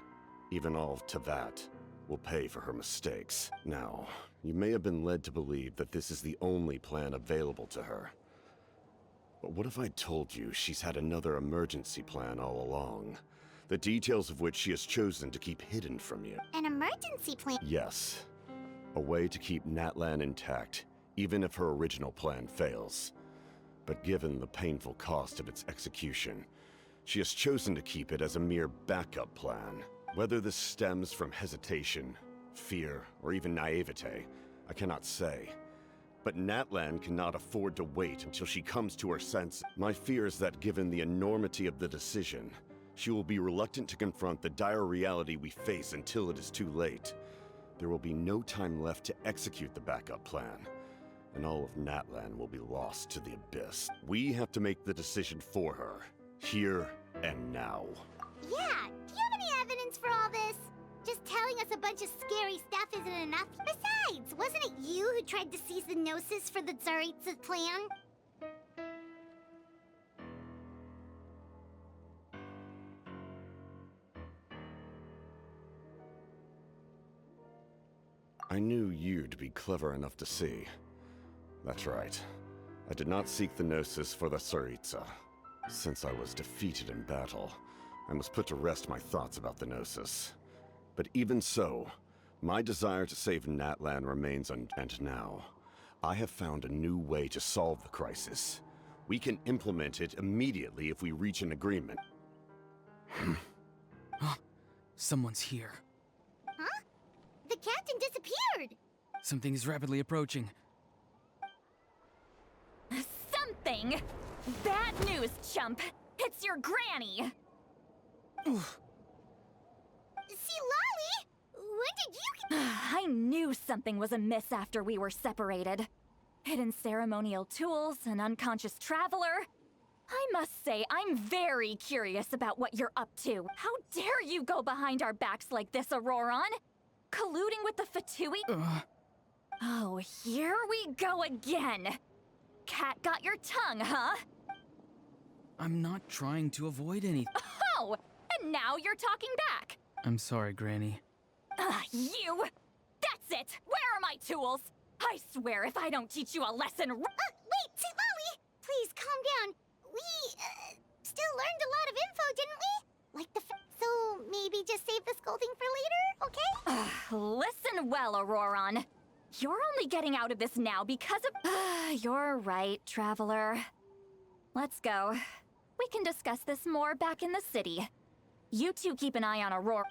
even all of Teyvat, will pay for her mistakes. Now, you may have been led to believe that this is the only plan available to her. But what if I told you she's had another emergency plan all along, the details of which she has chosen to keep hidden from you? An emergency plan? Yes. A way to keep Natlan intact, even if her original plan fails. But given the painful cost of its execution, she has chosen to keep it as a mere backup plan. Whether this stems from hesitation, fear, or even naivete, I cannot say. But Natlan cannot afford to wait until she comes to her senses. My fear is that given the enormity of the decision, she will be reluctant to confront the dire reality we face until it is too late. There will be no time left to execute the backup plan, and all of Natlan will be lost to the Abyss. We have to make the decision for her, here and now. Yeah, do you have any evidence for all this? Just telling us a bunch of scary stuff isn't enough. Besides, wasn't it you who tried to seize the Gnosis for the Tsaritsa's plan? I knew you'd be clever enough to see. That's right. I did not seek the Gnosis for the Tsaritsa. Since I was defeated in battle, I must put to rest my thoughts about the Gnosis. But even so, my desire to save Natlan remains and now, I have found a new way to solve the crisis. We can implement it immediately if we reach an agreement. Someone's here. Huh? The captain disappeared! Something is rapidly approaching. Something? Bad news, chump! It's your granny! See, Lolly? When did you... I knew something was amiss after we were separated. Hidden ceremonial tools, an unconscious traveler. I must say, I'm very curious about what you're up to. How dare you go behind our backs like this, Auroron? Colluding with the Fatui? Oh, here we go again. Cat got your tongue, huh? I'm not trying to avoid anything. Oh, and now you're talking back. I'm sorry, Granny. You! That's it! Where are my tools? I swear if I don't teach you a lesson... wait, see, Lolly! Please, calm down. We, still learned a lot of info, didn't we? Like the so maybe just save the scolding for later, okay? Listen well, Auroron. You're only getting out of this now because of... You're right, Traveler. Let's go. We can discuss this more back in the city. You two keep an eye on Aurora.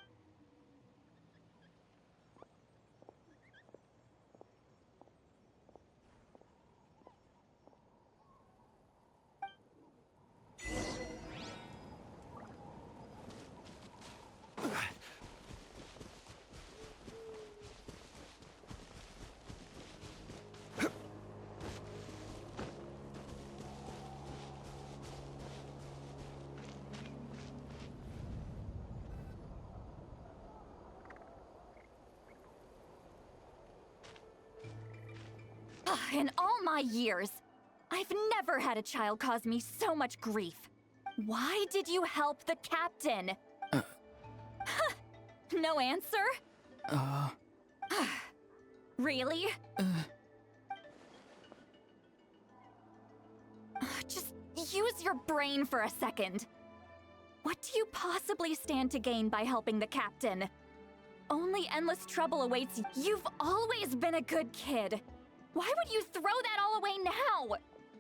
In all my years, I've never had a child cause me so much grief. Why did you help the captain? No answer? Really? Just use your brain for a second. What do you possibly stand to gain by helping the captain? Only endless trouble awaits you. You've always been a good kid. Why would you throw that all away now?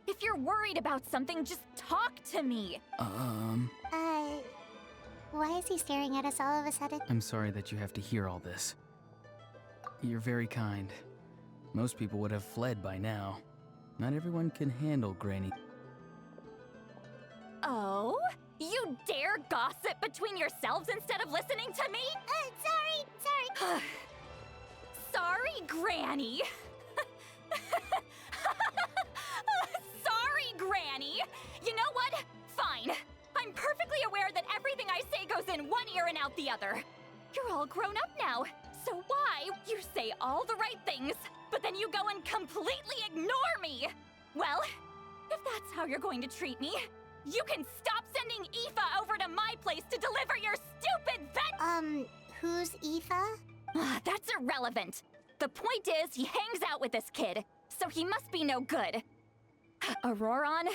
If you're worried about something, just talk to me! Why is he staring at us all of a sudden? I'm sorry that you have to hear all this. You're very kind. Most people would have fled by now. Not everyone can handle Granny. Oh? You dare gossip between yourselves instead of listening to me? Sorry. Sorry, Granny! Sorry, Granny! You know what? Fine. I'm perfectly aware that everything I say goes in one ear and out the other. You're all grown up now, so why you say all the right things, but then you go and completely ignore me? Well, if that's how you're going to treat me, you can stop sending Aoife over to my place to deliver your stupid vet— Who's Aoife? That's irrelevant. The point is, he hangs out with this kid, so he must be no good. Auroron,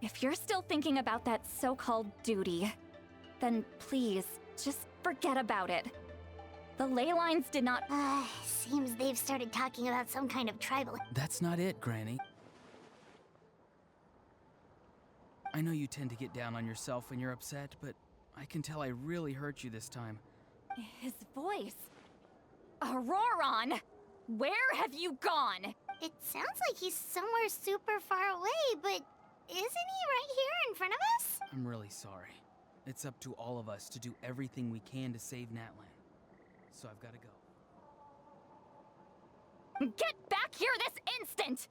if you're still thinking about that so-called duty, then please, just forget about it. The ley lines did not— Seems they've started talking about some kind of tribal— That's not it, Granny. I know you tend to get down on yourself when you're upset, but I can tell I really hurt you this time. His voice. Auroron! Where have you gone? It sounds like he's somewhere super far away, but isn't he right here in front of us? I'm really sorry. It's up to all of us to do everything we can to save Natlan. So I've got to go. Get back here this instant!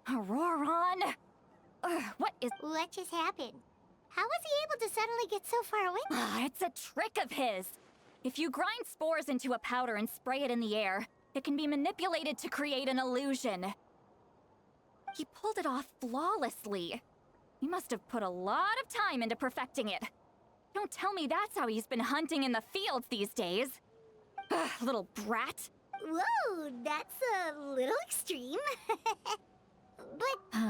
Auroron! What just happened? How was he able to suddenly get so far away? It's a trick of his. If you grind spores into a powder and spray it in the air, it can be manipulated to create an illusion. He pulled it off flawlessly. He must have put a lot of time into perfecting it. Don't tell me that's how he's been hunting in the fields these days. Little brat. Whoa, that's a little extreme. But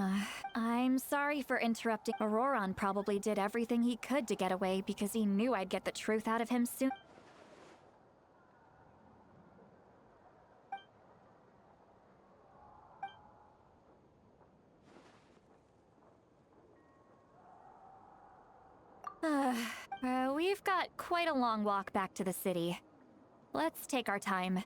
I'm sorry for interrupting. Auroron probably did everything he could to get away because he knew I'd get the truth out of him soon. We've got quite a long walk back to the city. Let's take our time.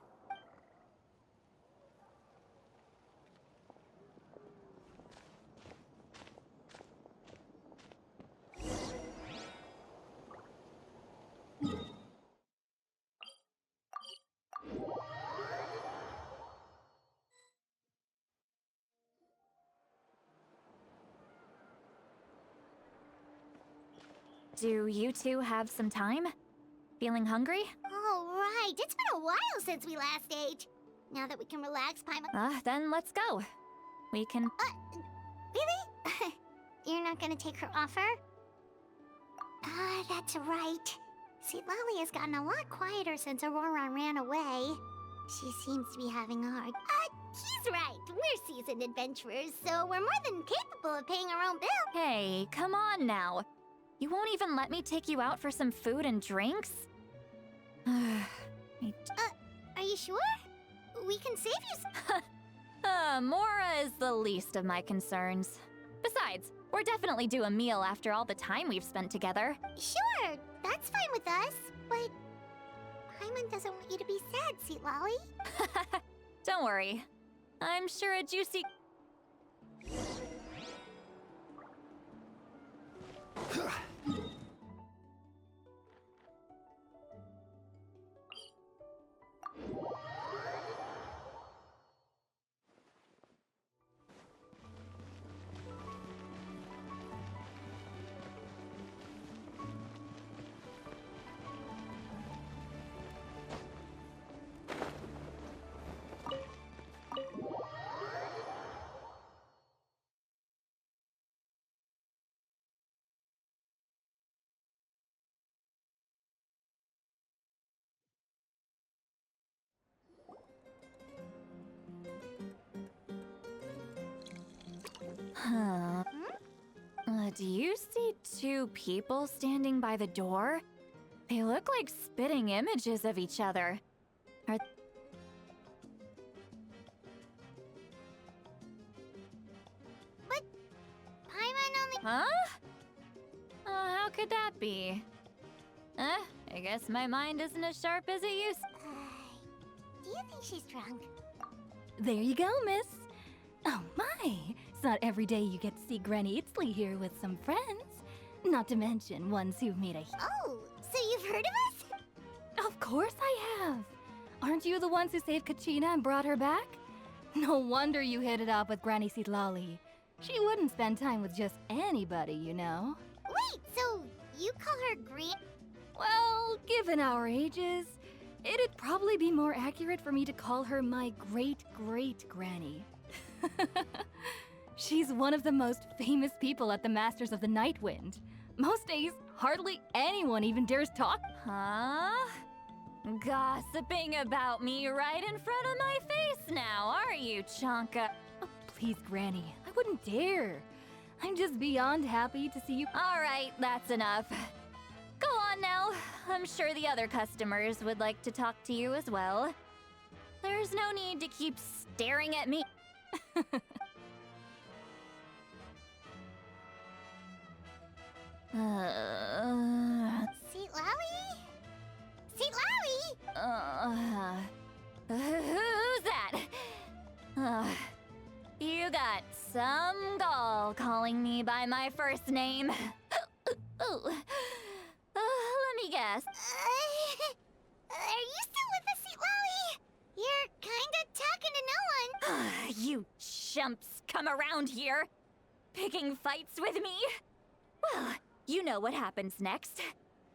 Do you two have some time? Feeling hungry? all right, it's been a while since we last ate. Now that we can relax, Paimon— Then let's go. We can— Really? You're not gonna take her offer? That's right. See, Lolly has gotten a lot quieter since Aurora ran away. She seems to be having a hard— he's right. We're seasoned adventurers, so we're more than capable of paying our own bill. Hey, come on now. You won't even let me take you out for some food and drinks? Are you sure? We can save you Mora is the least of my concerns. Besides, we're definitely due a meal after all the time we've spent together. Sure, that's fine with us, but Paimon doesn't want you to be sad, sweet Lolly. Don't worry. I'm sure a juicy— do you see two people standing by the door? They look like spitting images of each other. Are— Huh? How could that be? I guess my mind isn't as sharp as it used. Do you think she's drunk? There you go, miss. Oh my, it's not every day you get to see Granny Itzley here with some friends. Not to mention ones who've made a... Oh, so you've heard of us? Of course I have. Aren't you the ones who saved Kachina and brought her back? No wonder you hit it off with Granny Citlali. She wouldn't spend time with just anybody, you know. Wait, so you call her Gran... Well, given our ages, it'd probably be more accurate for me to call her my great-great-granny. She's one of the most famous people at the Masters of the Nightwind. Most days, hardly anyone even dares talk. Huh? Gossiping about me right in front of my face now, are you, Chonka? Oh, please, Granny, I wouldn't dare. I'm just beyond happy to see you. All right, that's enough. Go on now. I'm sure the other customers would like to talk to you as well. There's no need to keep staring at me. Citlali? Citlali? Who's that? You got some gall calling me by my first name. Let me guess. Are you still with us, Citlali? You're kinda talking to no one. You chumps come around here, picking fights with me? Well, you know what happens next.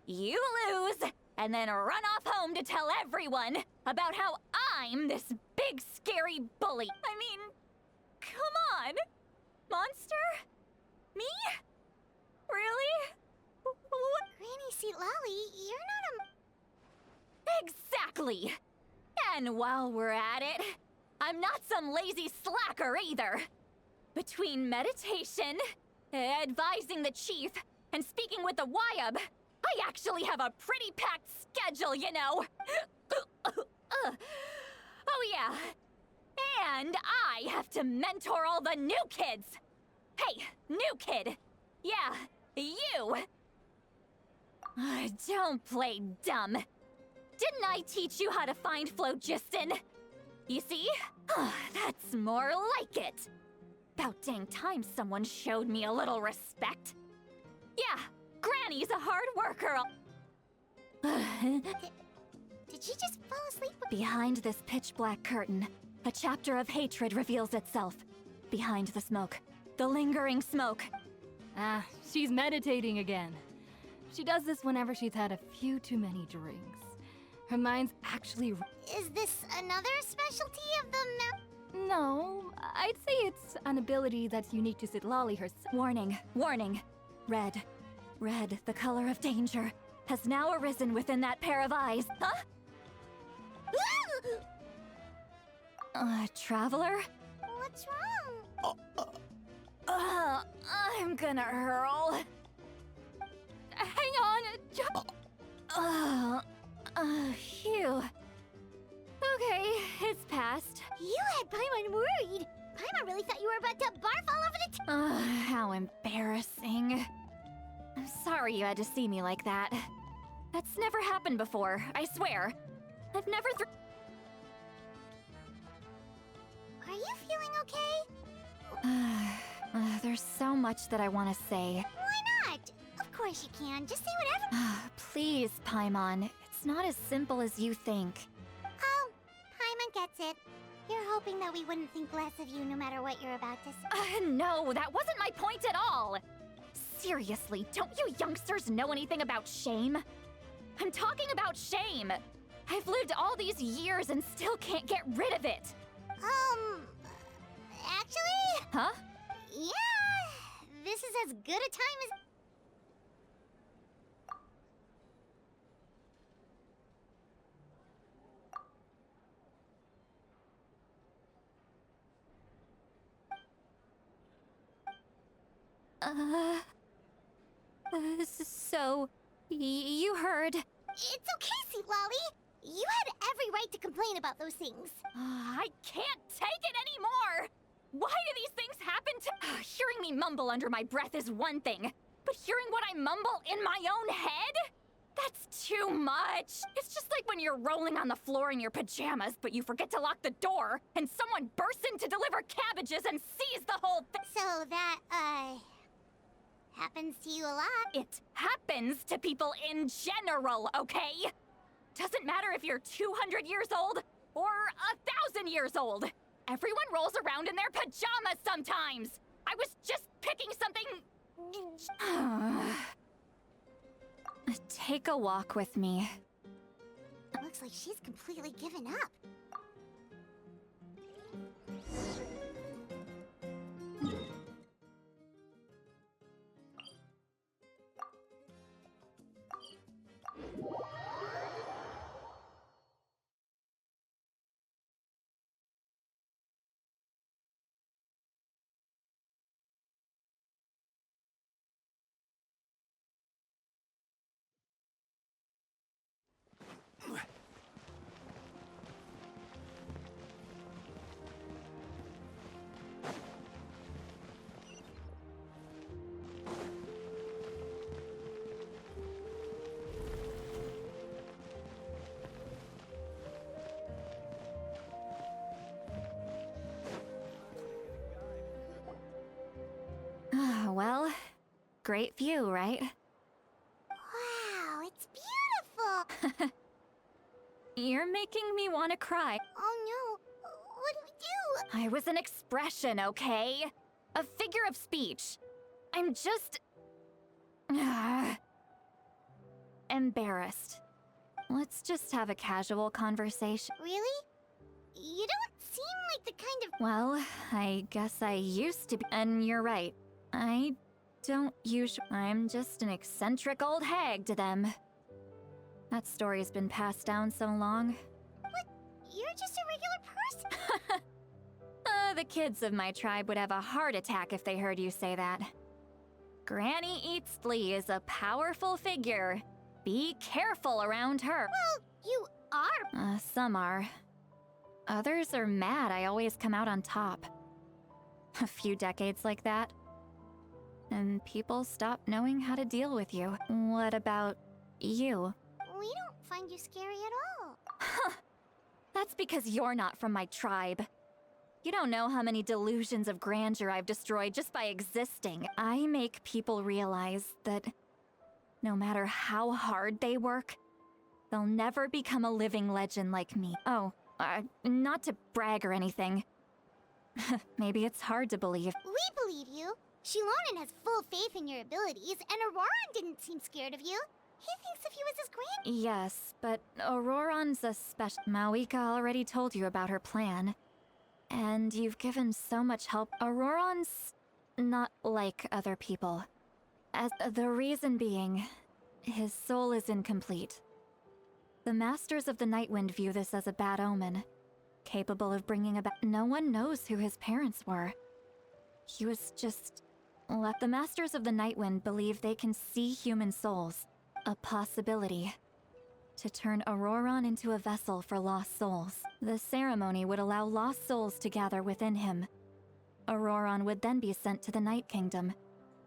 You lose, and then run off home to tell everyone about how I'm this big scary bully. I mean, come on. Monster? Me? Really? What? Granny Citlali, you're not Exactly! And while we're at it, I'm not some lazy slacker either. Between meditation, advising the chief, and speaking with the Wyab, I actually have a pretty packed schedule, you know. Oh yeah. And I have to mentor all the new kids. Hey, new kid. Yeah, you. Don't play dumb. Didn't I teach you how to find phlogiston? You see? That's more like it. About dang time someone showed me a little respect. Yeah, Granny's a hard worker. Did she just fall asleep? Behind this pitch-black curtain, a chapter of hatred reveals itself. Behind the smoke. The lingering smoke. Ah, she's meditating again. She does this whenever she's had a few too many drinks. Her mind's actually... Is this another specialty of the No, I'd say it's an ability that's unique to Citlali herself. Warning, warning. Red. Red, the color of danger, has now arisen within that pair of eyes. Huh? Traveler? What's wrong? I'm gonna hurl. Hang on, Phew. Okay, it's passed. You had Paimon worried. Paimon really thought you were about to barf all over the How embarrassing. I'm sorry you had to see me like that. That's never happened before, I swear. I've never Are you feeling okay? There's so much that I want to say. Why not? Of course you can. Just say whatever. Please, Paimon. It's not as simple as you think. Oh, Paimon gets it. You're hoping that we wouldn't think less of you no matter what you're about to say. No, that wasn't my point at all. Seriously, don't you youngsters know anything about shame? I'm talking about shame. I've lived all these years and still can't get rid of it. Actually? Huh? Yeah, this is as good a time as... So, you heard... It's okay, Citlali. You had every right to complain about those things. I can't take it anymore! Why do these things happen to— Hearing me mumble under my breath is one thing, but hearing what I mumble in my own head? That's too much. It's just like when you're rolling on the floor in your pajamas, but you forget to lock the door, and someone bursts in to deliver cabbages and sees the whole thing. So that, happens to you a lot. It happens to people in general, okay? Doesn't matter if you're 200 years old or 1,000 years old. Everyone rolls around in their pajamas sometimes. I was just picking something. Take a walk with me. Looks like she's completely given up. Well, great view, right? Wow, it's beautiful! You're making me want to cry. Oh no, what do we do? I was an expression, okay? A figure of speech. I'm just... embarrassed. Let's just have a casual conversation. Really? You don't seem like the kind of... Well, I guess I used to be. And you're right. I don't usually... I'm just an eccentric old hag to them. That story's been passed down so long. But you're just a regular person. The kids of my tribe would have a heart attack if they heard you say that. Granny Eatsley is a powerful figure. Be careful around her. Well, you are. Some are. Others are mad I always come out on top. A few decades like that, and people stop knowing how to deal with you. What about you? We don't find you scary at all. That's because you're not from my tribe. You don't know how many delusions of grandeur I've destroyed just by existing. I make people realize that no matter how hard they work, they'll never become a living legend like me. Oh, not to brag or anything. Maybe it's hard to believe. We believe you. Shilonen has full faith in your abilities, and Auroran didn't seem scared of you. He thinks of you as his grand... Yes, but Auroran's a special... Mawika already told you about her plan. And you've given so much help. Auroran's not like other people. As the reason being, his soul is incomplete. The Masters of the Nightwind view this as a bad omen, capable of bringing about... No one knows who his parents were. He was just... The Masters of the Nightwind believe they can see human souls. A possibility. To turn Auroran into a vessel for lost souls. The ceremony would allow lost souls to gather within him. Auroran would then be sent to the Night Kingdom,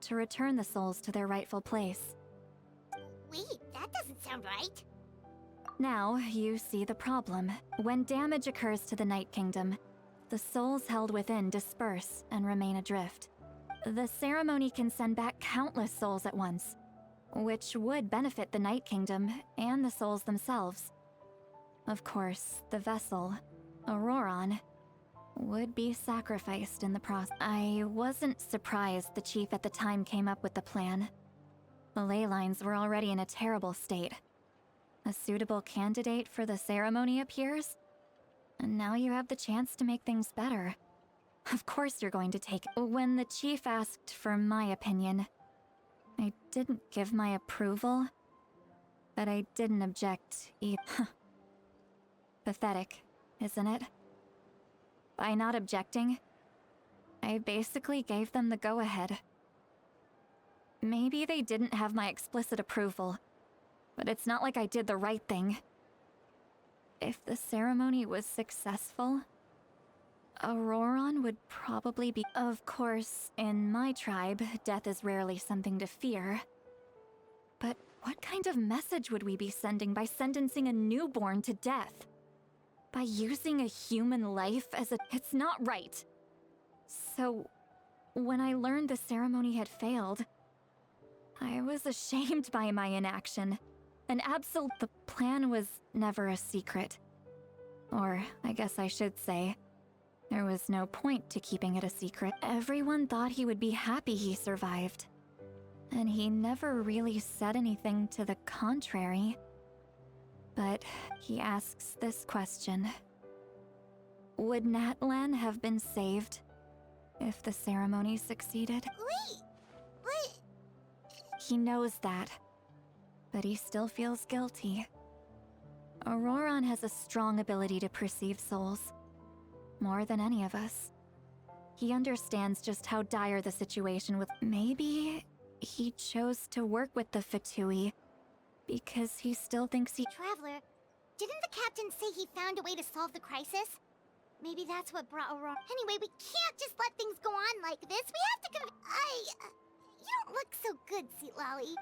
to return the souls to their rightful place. Wait, that doesn't sound right. Now, you see the problem. When damage occurs to the Night Kingdom, the souls held within disperse and remain adrift. The ceremony can send back countless souls at once, which would benefit the Night Kingdom and the souls themselves. Of course, the vessel, Auroran, would be sacrificed in the process. I wasn't surprised the chief at the time came up with the plan. The ley lines were already in a terrible state. A suitable candidate for the ceremony appears, and now you have the chance to make things better. Of course you're going to take it. When the chief asked for my opinion, I didn't give my approval, but I didn't object either. Pathetic, isn't it? By not objecting, I basically gave them the go-ahead. Maybe they didn't have my explicit approval, but it's not like I did the right thing. If the ceremony was successful, Auroron would probably be... Of course, in my tribe, death is rarely something to fear. But what kind of message would we be sending by sentencing a newborn to death? By using a human life as a... It's not right. So, when I learned the ceremony had failed, I was ashamed by my inaction. The plan was never a secret. Or, I guess I should say, there was no point to keeping it a secret. Everyone thought he would be happy he survived. And he never really said anything to the contrary. But he asks this question. Would Natlan have been saved if the ceremony succeeded? Wait, what? He knows that, but he still feels guilty. Auroron has a strong ability to perceive souls, more than any of us. He understands just how dire the situation was. Maybe he chose to work with the Fatui because he still thinks he... Traveler, didn't the captain say he found a way to solve the crisis? Maybe that's what brought Aurora. Anyway, we can't just let things go on like this. We have to you don't look so good, Sweet Lolly.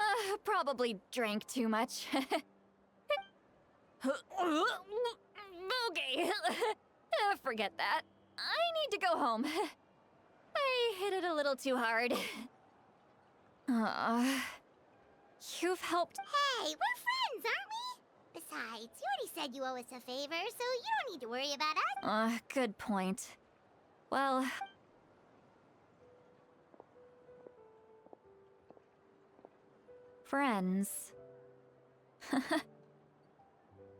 Probably drank too much. Okay. Forget that. I need to go home. I hit it a little too hard. You've helped... Hey, we're friends, aren't we? Besides, you already said you owe us a favor, so you don't need to worry about us. Good point. Well... Friends.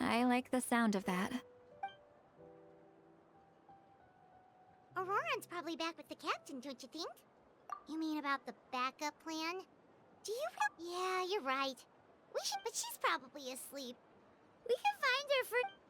I like the sound of that. Auroron's probably back with the captain, don't you think? You mean about the backup plan? Do you Yeah, you're right. We should, but she's probably asleep. We can find her for...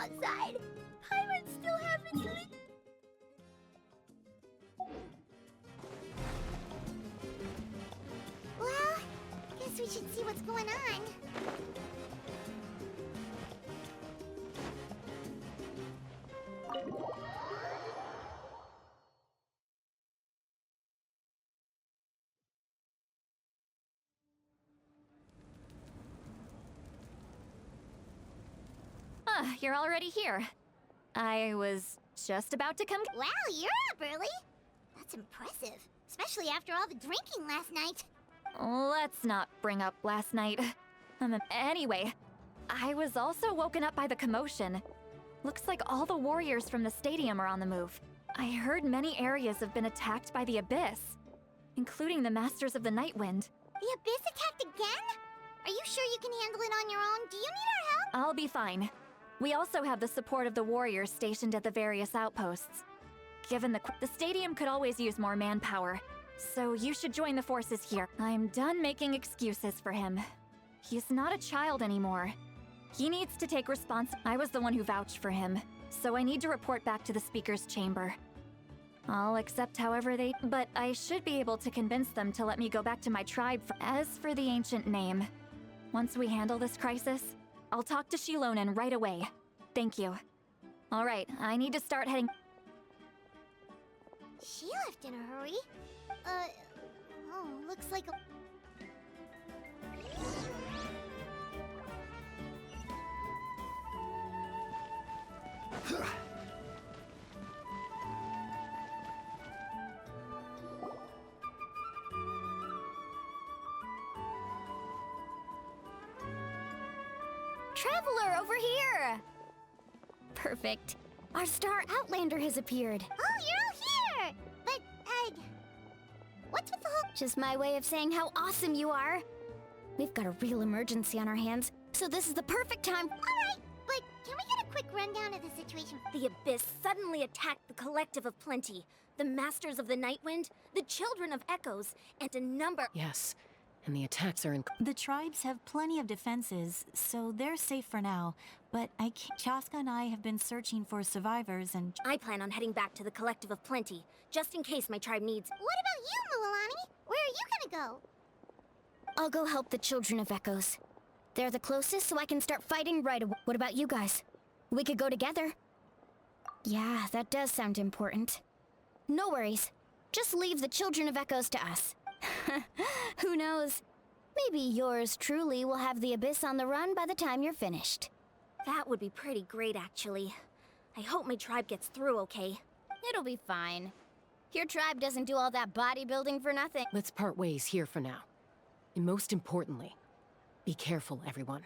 outside. Pirates still haven't slept. Well, guess we should see what's going on. You're already here. I was just about to come... Wow, you're up early. That's impressive, especially after all the drinking last night. Let's not bring up last night. Anyway, I was also woken up by the commotion. Looks like all the warriors from the stadium are on the move. I heard many areas have been attacked by the Abyss, including the Masters of the Nightwind. The Abyss attacked again? Are you sure you can handle it on your own? Do you need our help? I'll be fine. We also have the support of the warriors stationed at the various outposts. Given the stadium could always use more manpower, so you should join the forces here. I'm done making excuses for him. He's not a child anymore. He needs to take I was the one who vouched for him, so I need to report back to the Speaker's chamber. I'll accept however but I should be able to convince them to let me go back to my tribe As for the ancient name, once we handle this crisis, I'll talk to Shilonen right away. Thank you. Alright, I need to start heading... She left in a hurry. Looks like a... Traveler, over here! Perfect. Our star Outlander has appeared. Oh, you're all here! But, what's with the whole... Just my way of saying how awesome you are. We've got a real emergency on our hands, so this is the perfect time. Alright, but can we get a quick rundown of the situation? The Abyss suddenly attacked the Collective of Plenty, the Masters of the Nightwind, the Children of Echoes, and a number— Yes, and the attacks are The tribes have plenty of defenses, so they're safe for now. But I can't. Chaska and I have been searching for survivors and... I plan on heading back to the Collective of Plenty, just in case my tribe needs— What about you, Mulalani? Where are you gonna go? I'll go help the Children of Echoes. They're the closest, so I can start fighting right away. What about you guys? We could go together. Yeah, that does sound important. No worries. Just leave the Children of Echoes to us. Who knows? Maybe yours truly will have the Abyss on the run by the time you're finished. That would be pretty great, actually. I hope my tribe gets through okay. It'll be fine. Your tribe doesn't do all that bodybuilding for nothing. Let's part ways here for now. And most importantly, be careful, everyone.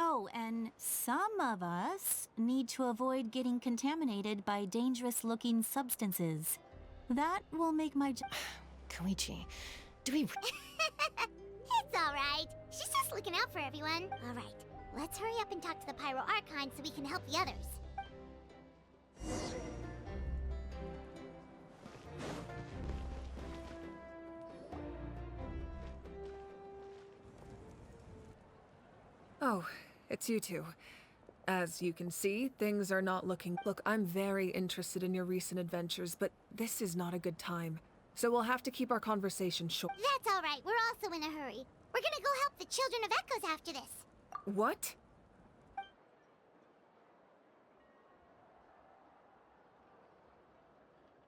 Oh, and some of us need to avoid getting contaminated by dangerous-looking substances. That will make my Koichi, do we... It's alright. She's just looking out for everyone. Alright, let's hurry up and talk to the Pyro Archon so we can help the others. Oh, it's you two. As you can see, things are not looking— Look, I'm very interested in your recent adventures, but this is not a good time. So we'll have to keep our conversation short. That's alright, we're also in a hurry. We're gonna go help the Children of Echoes after this. What?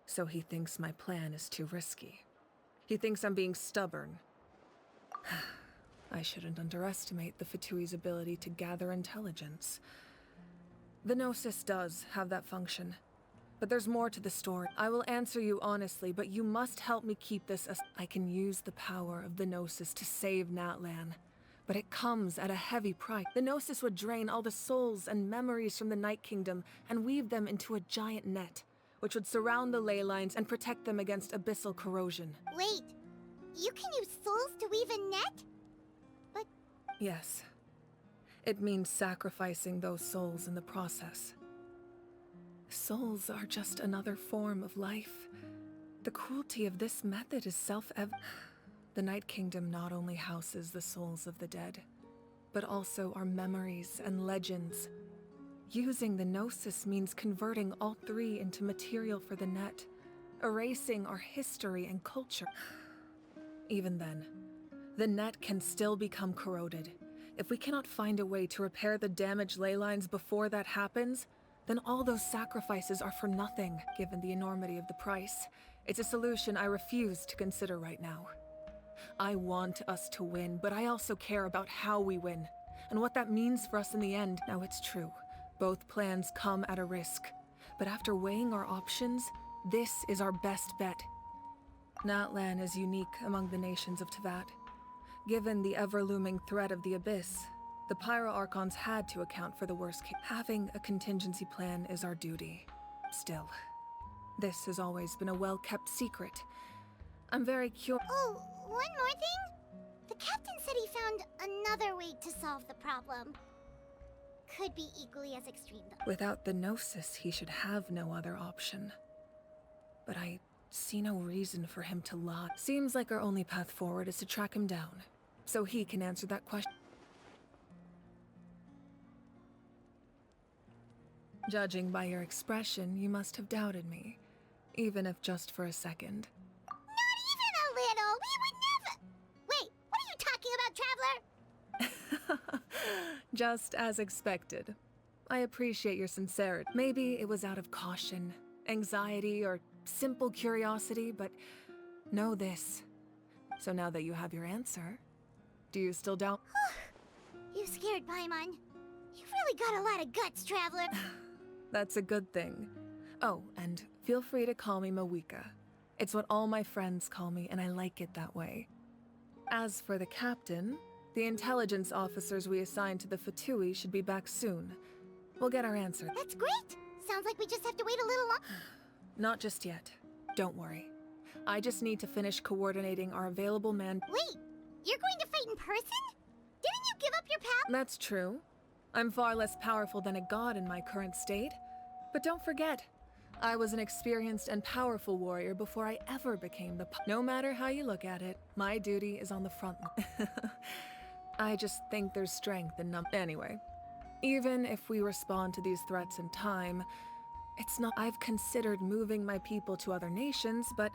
So he thinks my plan is too risky. He thinks I'm being stubborn. I shouldn't underestimate the Fatui's ability to gather intelligence. The Gnosis does have that function. But there's more to the story. I will answer you honestly, but you must help me keep this as— I can use the power of the Gnosis to save Natlan, but it comes at a heavy price. The Gnosis would drain all the souls and memories from the Night Kingdom and weave them into a giant net, which would surround the ley lines and protect them against abyssal corrosion. Wait, you can use souls to weave a net? But... Yes. It means sacrificing those souls in the process. Souls are just another form of life. The cruelty of this method is self-evident. The Night Kingdom not only houses the souls of the dead, but also our memories and legends. Using the Gnosis means converting all three into material for the net, erasing our history and culture. Even then, the net can still become corroded. If we cannot find a way to repair the damaged ley lines before that happens, then all those sacrifices are for nothing, given the enormity of the price. It's a solution I refuse to consider right now. I want us to win, but I also care about how we win, and what that means for us in the end. Now, it's true. Both plans come at a risk. But after weighing our options, this is our best bet. Natlan is unique among the nations of Teyvat. Given the ever-looming threat of the Abyss, the Pyro Archons had to account for the worst case. Having a contingency plan is our duty. Still, this has always been a well-kept secret. I'm very curious. Oh, one more thing? The captain said he found another way to solve the problem. Could be equally as extreme, though. Without the Gnosis, he should have no other option. But I see no reason for him to lie. Seems like our only path forward is to track him down, so he can answer that question. Judging by your expression, you must have doubted me, even if just for a second. Not even a little! We would never— Wait, what are you talking about, Traveler? Just as expected. I appreciate your sincerity. Maybe it was out of caution, anxiety, or simple curiosity, but know this. So now that you have your answer, do you still doubt? You scared Paimon. You've really got a lot of guts, Traveler. That's a good thing. Oh, and feel free to call me Mawika. It's what all my friends call me, and I like it that way. As for the captain, The intelligence officers we assigned to the Fatui should be back soon. We'll get our answer. That's great! Sounds like we just have to wait a little long. Not just yet. Don't worry. I just need to finish coordinating our available man. Wait! You're going to fight in person? Didn't you give up your power? That's true. I'm far less powerful than a god in my current state. But don't forget, I was an experienced and powerful warrior before I ever became the No matter how you look at it, my duty is on the front line. I just think there's strength in Anyway, even if we respond to these threats in time, it's not. I've considered moving my people to other nations, but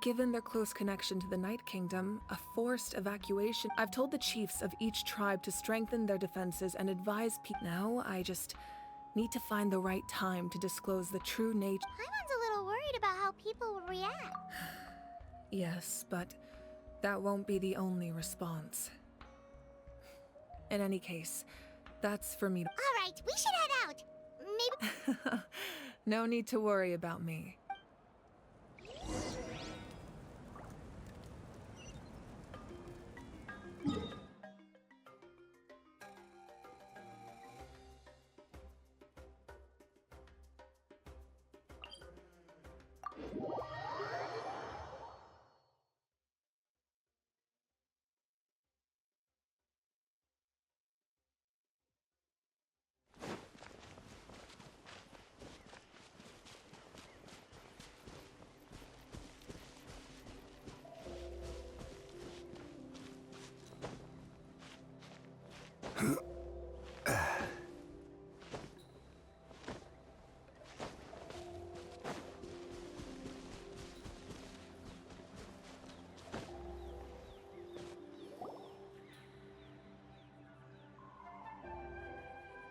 given their close connection to the Night Kingdom, a forced evacuation. I've told the chiefs of each tribe to strengthen their defenses and advise people. Now I just need to find the right time to disclose the true nature. Paimon's a little worried about how people will react. Yes, but that won't be the only response. In any case, that's for me to— All right, we should head out. Maybe— No need to worry about me.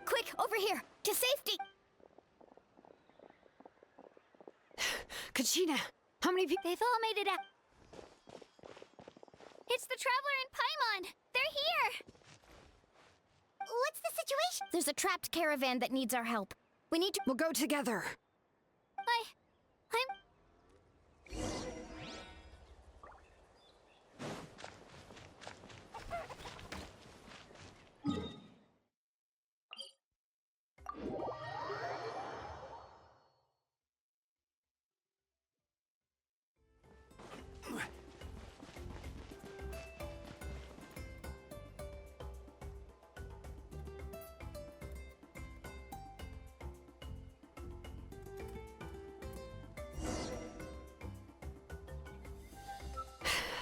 Quick, over here! To safety! Kachina, how many people— They've all made it out. It's the Traveler and Paimon! They're here! what's the situation? There's a trapped caravan that needs our help. We need to— We'll go together. I'm...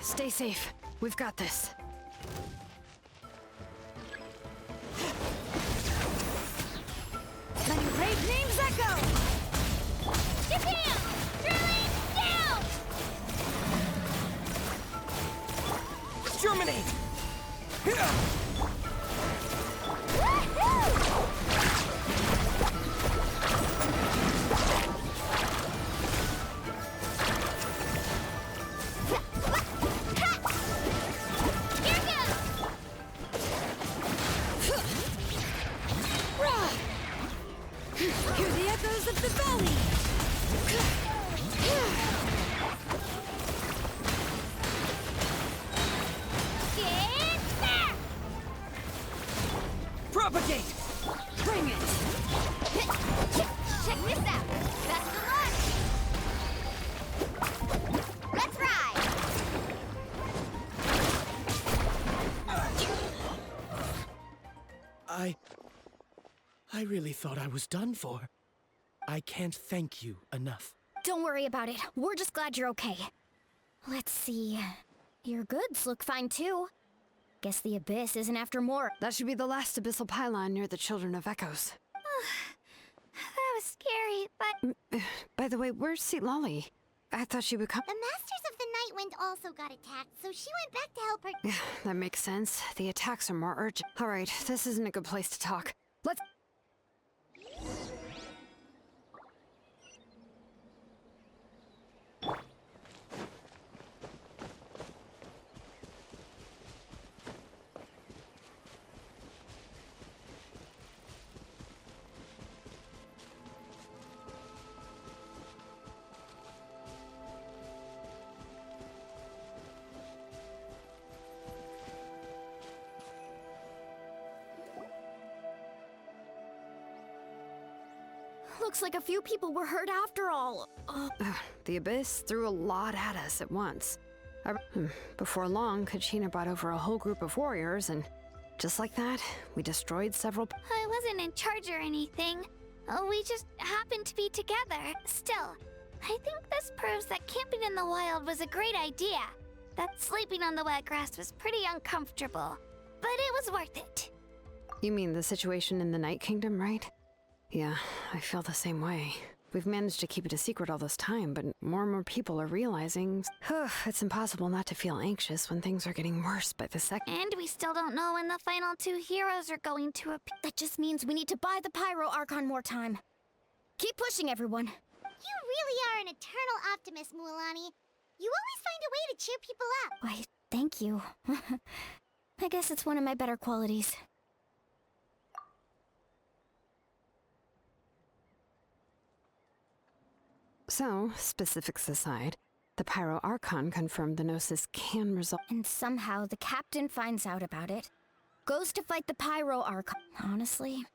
Stay safe. We've got this. Letting brave names echo! Japan! Drilling down! Germinate! Hear the echoes of the valley! Get back! Propagate! Bring it! Check this out! Best of luck! Let's ride! I really thought I was done for. I can't thank you enough. Don't worry about it. We're just glad you're okay. Let's see. Your goods look fine too. Guess the Abyss isn't after more. That should be the last abyssal pylon near the Children of Echoes. That was scary, but... By the way, where's Lolly? I thought she would come. The Masters of the Night Wind also got attacked, so she went back to help her. That makes sense. The attacks are more urgent. All right, this isn't a good place to talk. Let's... Looks like a few people were hurt after all. The Abyss threw a lot at us at once. Before long, Kachina brought over a whole group of warriors, and just like that, we destroyed several. I wasn't in charge or anything. We just happened to be together. Still, I think this proves that camping in the wild was a great idea. That sleeping on the wet grass was pretty uncomfortable, but it was worth it. You mean the situation in the Night Kingdom, right? Yeah, I feel the same way. We've managed to keep it a secret all this time, but more and more people are realizing it's impossible not to feel anxious when things are getting worse by the second. And we still don't know when the final two heroes are going to appear. That just means we need to buy the Pyro Archon more time. Keep pushing, everyone. You really are an eternal optimist, Mualani. You always find a way to cheer people up. Why, thank you. I guess it's one of my better qualities. So, specifics aside, the Pyro Archon confirmed the Gnosis can result. And somehow the captain finds out about it, goes to fight the Pyro Archon. Honestly,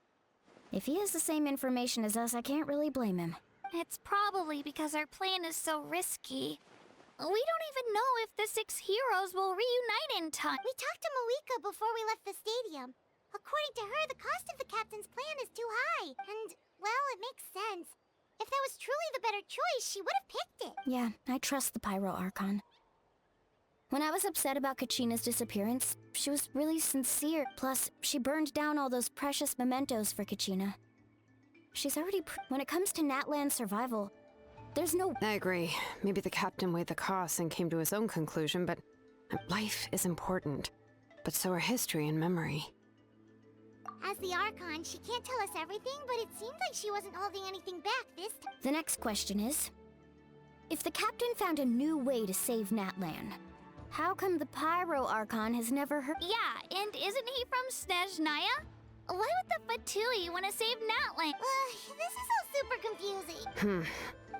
if he has the same information as us, I can't really blame him. It's probably because our plan is so risky. We don't even know if the 6 heroes will reunite in time. We talked to Malika before we left the stadium. According to her, the cost of the captain's plan is too high. And, well, it makes sense. If that was truly the better choice, she would have picked it. Yeah, I trust the Pyro Archon. When I was upset about Kachina's disappearance, she was really sincere. Plus, she burned down all those precious mementos for Kachina. She's already when it comes to Natlan's survival, there's no— I agree. Maybe the captain weighed the costs and came to his own conclusion, but life is important. But so are history and memory. As the Archon, she can't tell us everything, but it seemed like she wasn't holding anything back this time. The next question is, if the captain found a new way to save Natlan, how come the Pyro Archon has never heard— Yeah, and isn't he from Snezhnaya? Why would the Fatui want to save Natlan? This is all super confusing.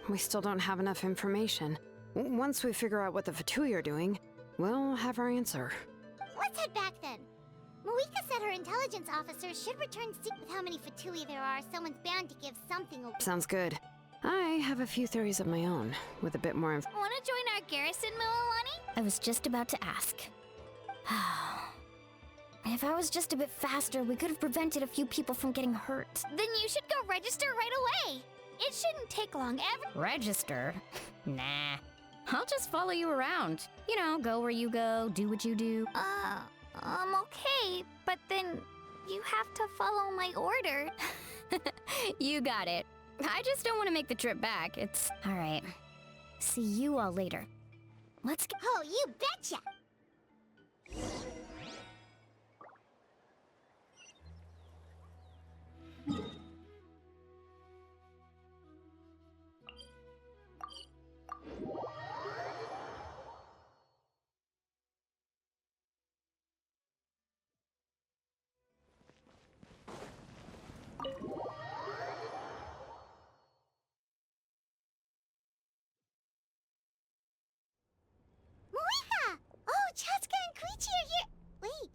We still don't have enough information. Once we figure out what the Fatui are doing, we'll have our answer. Let's head back then. Malika said her intelligence officers should return with how many Fatui there are. Someone's bound to give something away. Sounds good. I have a few theories of my own, with a bit more Want to join our garrison, Mualani? I was just about to ask. If I was just a bit faster, we could have prevented a few people from getting hurt. Then you should go register right away. It shouldn't take long ever. Register? Nah. I'll just follow you around. You know, go where you go, do what you do. Okay, but then you have to follow my order. You got it. I just don't want to make the trip back. It's all right. See you all later. Let's go. Oh, you betcha! Malika! Oh, Chaska and Koichi are here. Wait,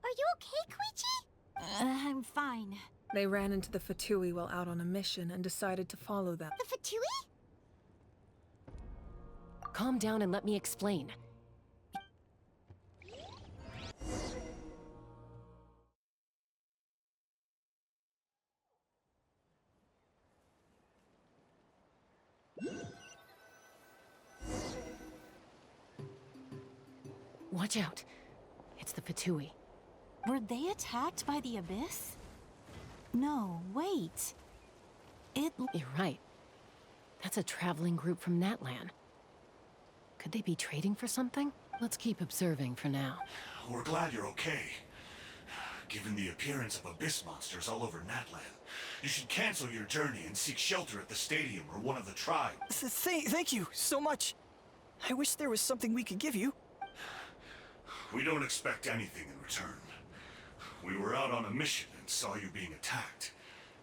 are you okay, Koichi? I'm fine. They ran into the Fatui while out on a mission and decided to follow them. The Fatui? Calm down and let me explain. Watch out. It's the Fatui. Were they attacked by the Abyss? No, wait. You're right. That's a traveling group from Natlan. Could they be trading for something? Let's keep observing for now. We're glad you're okay. Given the appearance of abyss monsters all over Natlan, you should cancel your journey and seek shelter at the stadium or one of the tribes. Thank you so much. I wish there was something we could give you. We don't expect anything in return. We were out on a mission and saw you being attacked.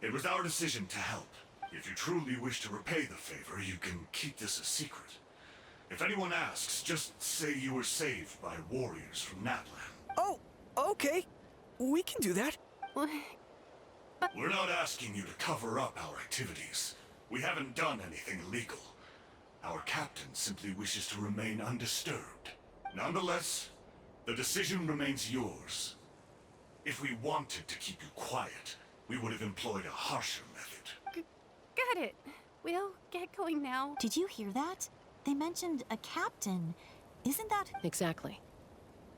It was our decision to help. If you truly wish to repay the favor, you can keep this a secret. If anyone asks, just say you were saved by warriors from Natlan. Oh, okay. We can do that. We're not asking you to cover up our activities. We haven't done anything illegal. Our captain simply wishes to remain undisturbed. Nonetheless, the decision remains yours. If we wanted to keep you quiet, we would have employed a harsher method. Got it. We'll get going now. Did you hear that? They mentioned a captain. Isn't that... Exactly.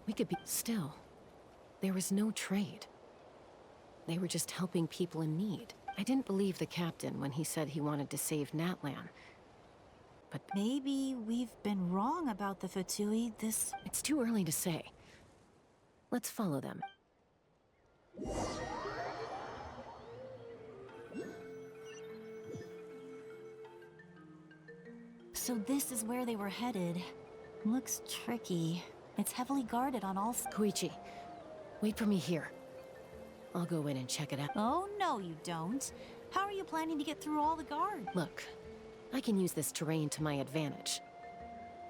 We could be... Still, there was no trade. They were just helping people in need. I didn't believe the captain when he said he wanted to save Natlan. But maybe we've been wrong about the Fatui. It's too early to say. Let's follow them. So this is where they were headed. Looks tricky. It's heavily guarded on all... Koichi, wait for me here. I'll go in and check it out. Oh, no you don't. How are you planning to get through all the guards? Look, I can use this terrain to my advantage.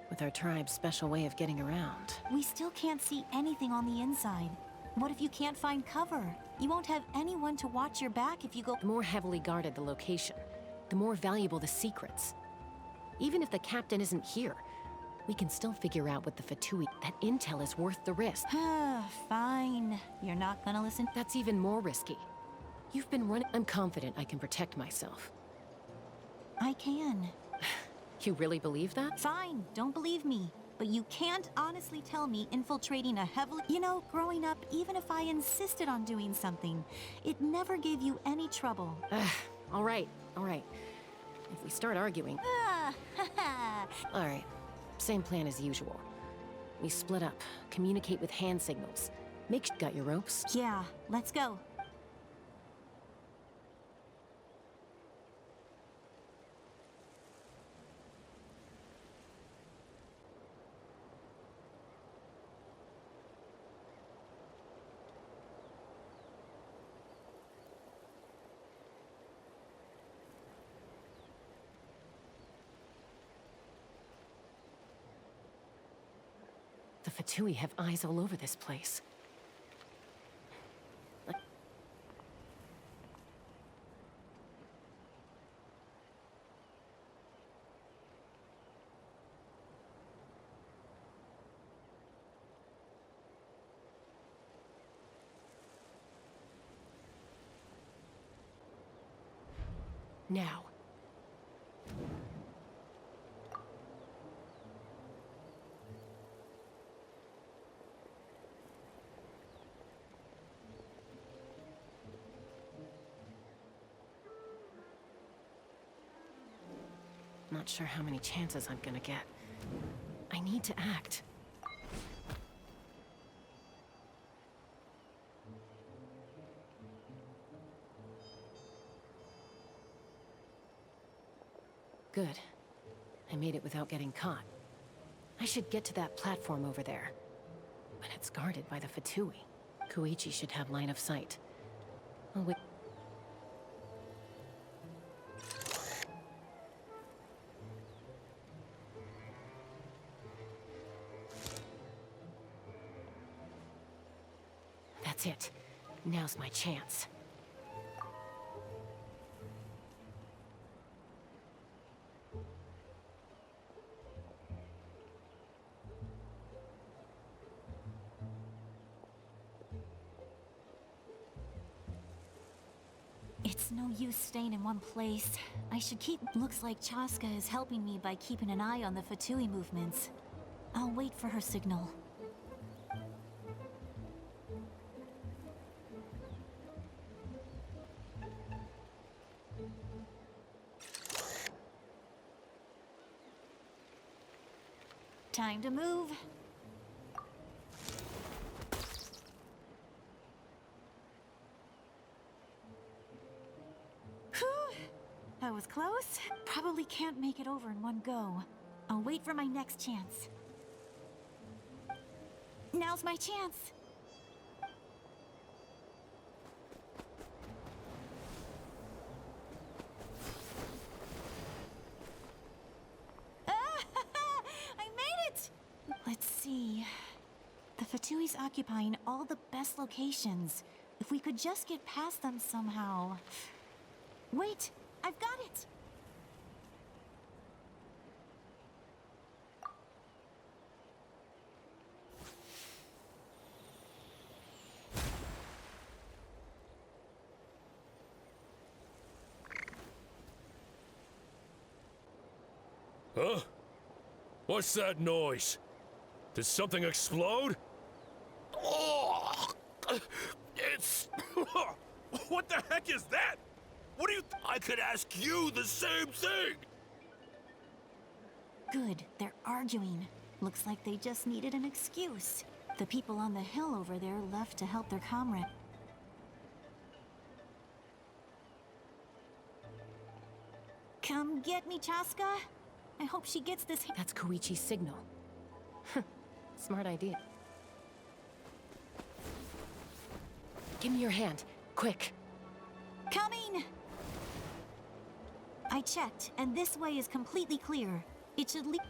With our tribe's special way of getting around. We still can't see anything on the inside. What if you can't find cover? You won't have anyone to watch your back if you go... The more heavily guarded the location, the more valuable the secrets. Even if the captain isn't here, we can still figure out what the Fatui... That intel is worth the risk. Fine. You're not gonna listen? That's even more risky. You've been running... I'm confident I can protect myself. I can. You really believe that? Fine, don't believe me. But you can't honestly tell me infiltrating a heavily... You know, growing up, even if I insisted on doing something, it never gave you any trouble. All right. If we start arguing... All right. Same plan as usual. We split up, communicate with hand signals. Got your ropes? Yeah, let's go. The Fatui have eyes all over this place. Now. Not sure how many chances I'm gonna get. I need to act. Good. I made it without getting caught. I should get to that platform over there. But it's guarded by the Fatui. Koichi should have line of sight. Oh, wait. That's it. Now's my chance. It's no use staying in one place. I should keep... Looks like Chaska is helping me by keeping an eye on the Fatui movements. I'll wait for her signal. Time to move. Whew. That was close. Probably can't make it over in one go. I'll wait for my next chance. Now's my chance. Let's see. The Fatui's occupying all the best locations. If we could just get past them somehow. Wait, I've got it! Huh? What's that noise? Did something explode? Oh! It's... What the heck is that? What do you... I could ask you the same thing! Good, they're arguing. Looks like they just needed an excuse. The people on the hill over there left to help their comrade. Come get me, Chaska. I hope she gets this. That's Koichi's signal. Smart idea. Give me your hand, quick. Coming! I checked, and this way is completely clear. It should lead.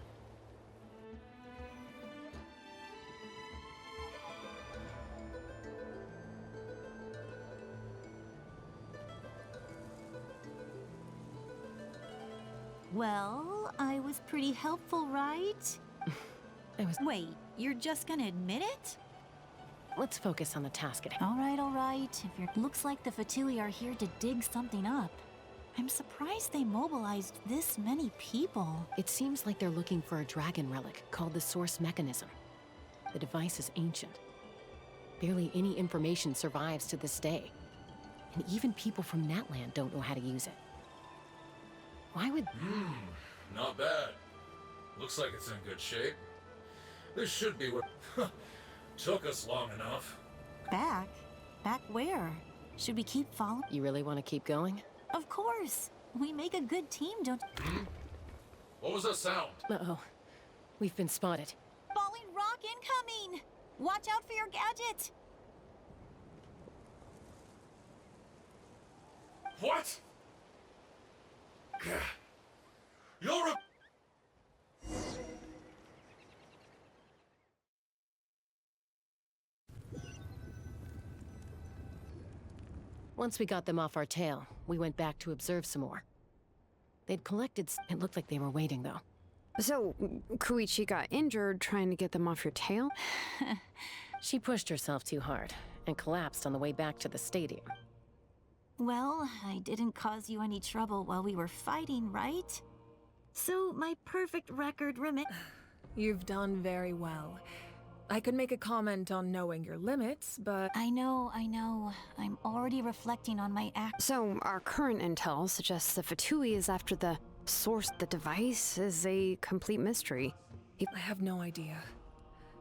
Well, I was pretty helpful, right? Wait, you're just gonna admit it? Let's focus on the task at hand. All right. If you're... Looks like the Fatui are here to dig something up. I'm surprised they mobilized this many people. It seems like they're looking for a dragon relic called the Source Mechanism. The device is ancient. Barely any information survives to this day. And even people from Natlan don't know how to use it. Why would... Not bad. Looks like it's in good shape. This should be what... Took us long enough. Back? Back where? Should we keep following? You really want to keep going? Of course. We make a good team, don't... What was that sound? Uh-oh. We've been spotted. Falling rock incoming! Watch out for your gadget! What? You're a... Once we got them off our tail, we went back to observe some more. They'd collected... It looked like they were waiting, though. So, Koichi got injured trying to get them off your tail? She pushed herself too hard and collapsed on the way back to the stadium. Well, I didn't cause you any trouble while we were fighting, right? So, my perfect record You've done very well. I could make a comment on knowing your limits, but... I know. I'm already reflecting on my act. So, our current intel suggests the Fatui is after the source. The device is a complete mystery. I have no idea.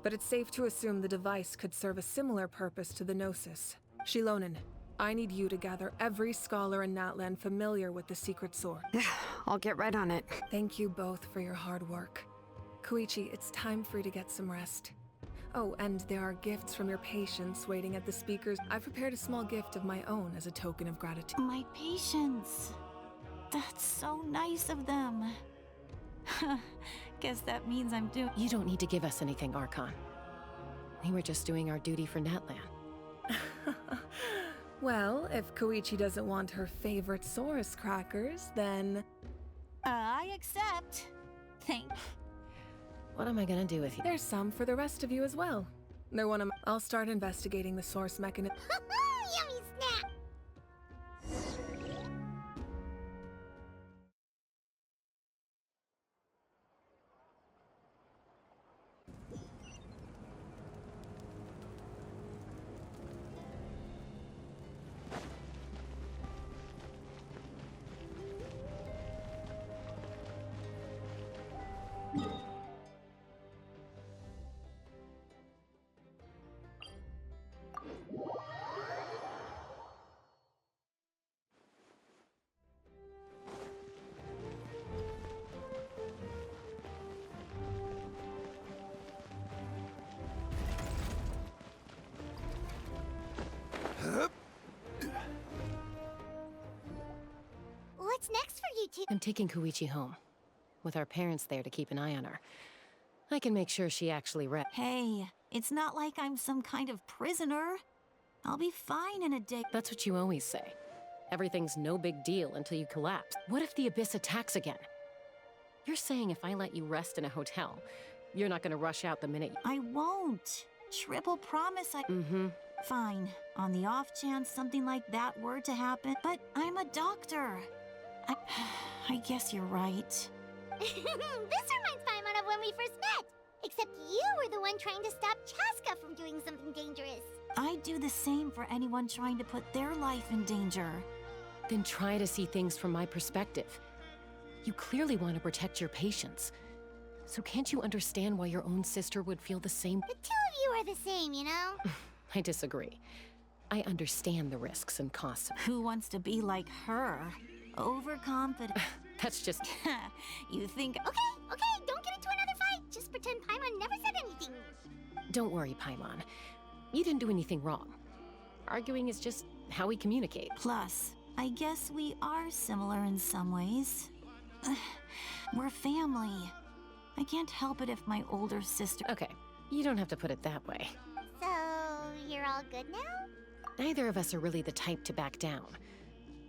But it's safe to assume the device could serve a similar purpose to the Gnosis. Shilonen, I need you to gather every scholar in Natlan familiar with the secret sword. I'll get right on it. Thank you both for your hard work. Koichi, it's time for you to get some rest. Oh, and there are gifts from your patients waiting at the speakers. I've prepared a small gift of my own as a token of gratitude. My patients. That's so nice of them. Guess that means I'm doing... You don't need to give us anything, Archon. We were just doing our duty for Natlan. Well, if Koichi doesn't want her favorite Saurus crackers, then... I accept. Thanks. What am I gonna do with you? There's some for the rest of you as well. They're one of my... I'll start investigating the source mechanism. Yummy snack! What's next for you two? I'm taking Koichi home. With our parents there to keep an eye on her. I can make sure she actually rests. Hey, it's not like I'm some kind of prisoner. I'll be fine in a day. That's what you always say. Everything's no big deal until you collapse. What if the Abyss attacks again? You're saying if I let you rest in a hotel, you're not gonna rush out the minute I won't. Triple promise I... Fine. On the off chance something like that were to happen. But I'm a doctor. I guess you're right. This reminds Paimon of when we first met. Except you were the one trying to stop Chaska from doing something dangerous. I'd do the same for anyone trying to put their life in danger. Then try to see things from my perspective. You clearly want to protect your patients. So can't you understand why your own sister would feel the same? The two of you are the same, you know? I disagree. I understand the risks and costs. Who wants to be like her? Overconfident. That's just... You think... Okay, don't get into another fight. Just pretend Paimon never said anything. Don't worry, Paimon. You didn't do anything wrong. Arguing is just how we communicate. Plus, I guess we are similar in some ways. We're family. I can't help it if my older sister... Okay, you don't have to put it that way. So, you're all good now? Neither of us are really the type to back down.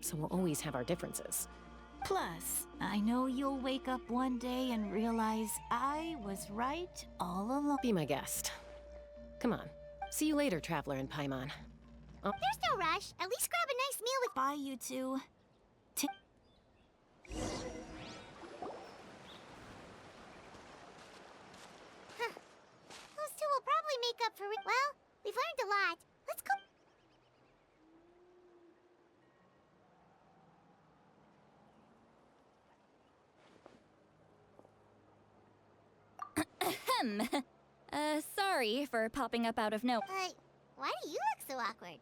So we'll always have our differences. Plus, I know you'll wake up one day and realize I was right all along. Be my guest. Come on. See you later, Traveler and Paimon. Oh. There's no rush. At least grab a nice meal with... Bye, you two. Those two will probably make up for it. Well, we've learned a lot. Let's go... Sorry for popping up out of nowhere. Why do you look so awkward?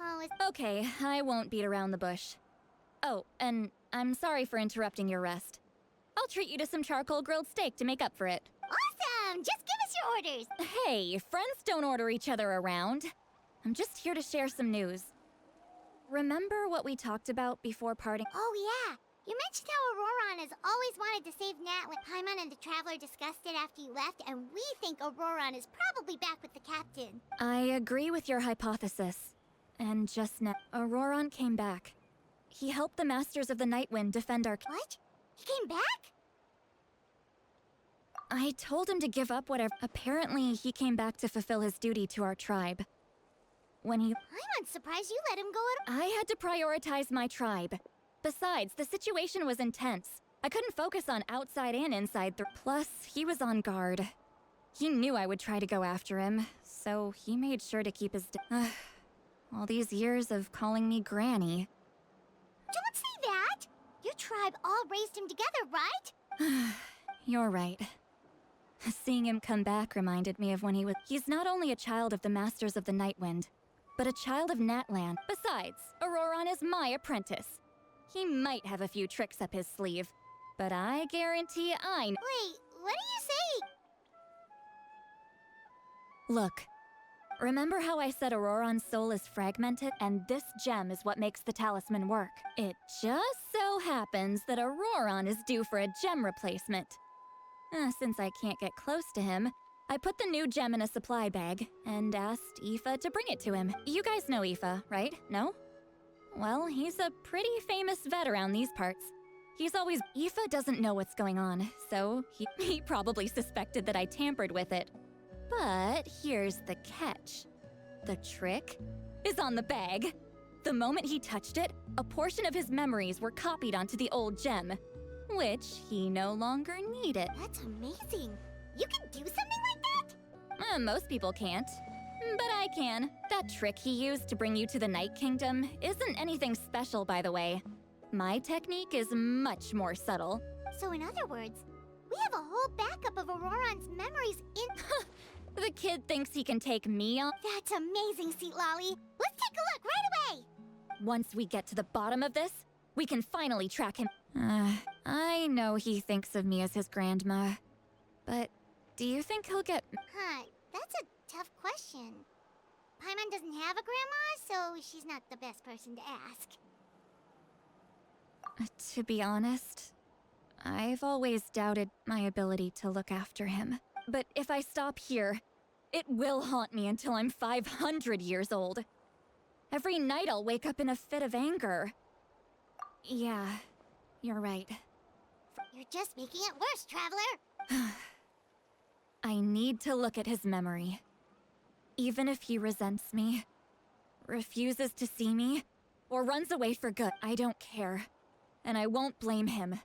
Oh, Okay, I won't beat around the bush. Oh, and I'm sorry for interrupting your rest. I'll treat you to some charcoal grilled steak to make up for it. Awesome! Just give us your orders! Hey, friends don't order each other around. I'm just here to share some news. Remember what we talked about before parting? Oh, yeah. You mentioned how Auroron has always wanted to save Natlan. Paimon and the Traveler discussed it after you left, and we think Auroron is probably back with the captain. I agree with your hypothesis. And just now, Auroron came back. He helped the Masters of the Nightwind defend our... What? He came back? I told him to give up whatever... Apparently, he came back to fulfill his duty to our tribe. When he... I'm surprised you let him go at all. I had to prioritize my tribe. Besides, the situation was intense. I couldn't focus on outside and inside Plus, he was on guard. He knew I would try to go after him, so he made sure to keep his... all these years of calling me Granny. Don't say that! Your tribe all raised him together, right? You're right. Seeing him come back reminded me of when he was... He's not only a child of the Masters of the Nightwind, but a child of Natlan. Besides, Auroron is my apprentice. He might have a few tricks up his sleeve, but I guarantee I know. Wait, what are you saying? Look, remember how I said Auroron's soul is fragmented, and this gem is what makes the talisman work? It just so happens that Auroron is due for a gem replacement. Since I can't get close to him, I put the new gem in a supply bag and asked Aoife to bring it to him. You guys know Aoife, right? No? Well, he's a pretty famous vet around these parts. He's always... Aoife doesn't know what's going on, so he probably suspected that I tampered with it. But here's the catch. The trick is on the bag. The moment he touched it, a portion of his memories were copied onto the old gem, which he no longer needed. That's amazing. You can do something like that? Most people can't. But I can. That trick he used to bring you to the Night Kingdom isn't anything special, by the way. My technique is much more subtle. So in other words, we have a whole backup of Auroron's memories in... The kid thinks he can take me on. That's amazing, Seat Lolly. Let's take a look right away. Once we get to the bottom of this, we can finally track him. I know he thinks of me as his grandma, but do you think he'll get... That's a tough question. Paimon doesn't have a grandma, so she's not the best person to ask. To be honest, I've always doubted my ability to look after him. But if I stop here, it will haunt me until I'm 500 years old. Every night I'll wake up in a fit of anger. Yeah, you're right. You're just making it worse, Traveler. I need to look at his memory. Even if he resents me, refuses to see me, or runs away for good, I don't care. And I won't blame him.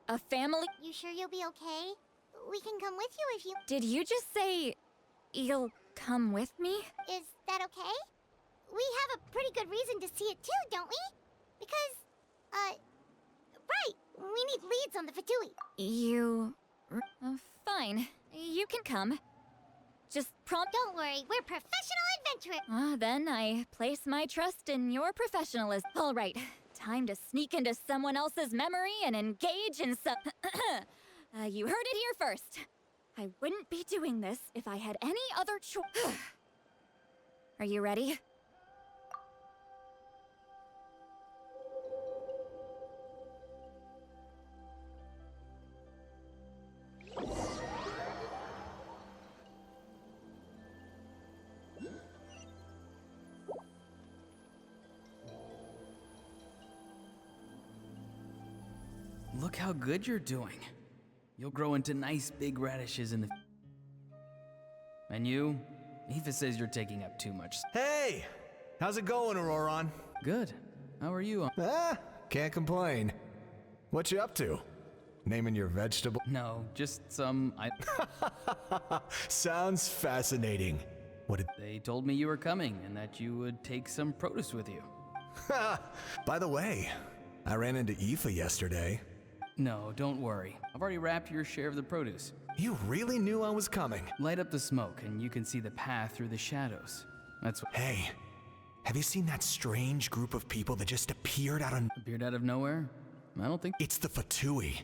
A family— You sure you'll be okay? We can come with you if you— Did you just say you'll come with me? Is that okay? We have a pretty good reason to see it too, don't we? Because, right, we need leads on the Fatui. You— fine. You can come. Just Don't worry, we're professional adventurers. Then I place my trust in your professionalism. All right, time to sneak into someone else's memory and engage in some— you heard it here first. I wouldn't be doing this if I had any other choice. Are you ready? Look how good you're doing. You'll grow into nice big radishes in the... And you? Aoife says you're taking up too much. Hey! How's it going, Auroron? Good. How are you? Can't complain. What you up to? Naming your vegetable? No, just some... Sounds fascinating. What did... They told me you were coming and that you would take some produce with you. By the way, I ran into Aoife yesterday. No, don't worry. I've already wrapped your share of the produce. You really knew I was coming. Light up the smoke and you can see the path through the shadows. That's what— Hey, have you seen that strange group of people that just appeared out of... Appeared out of nowhere? I don't think— It's the Fatui.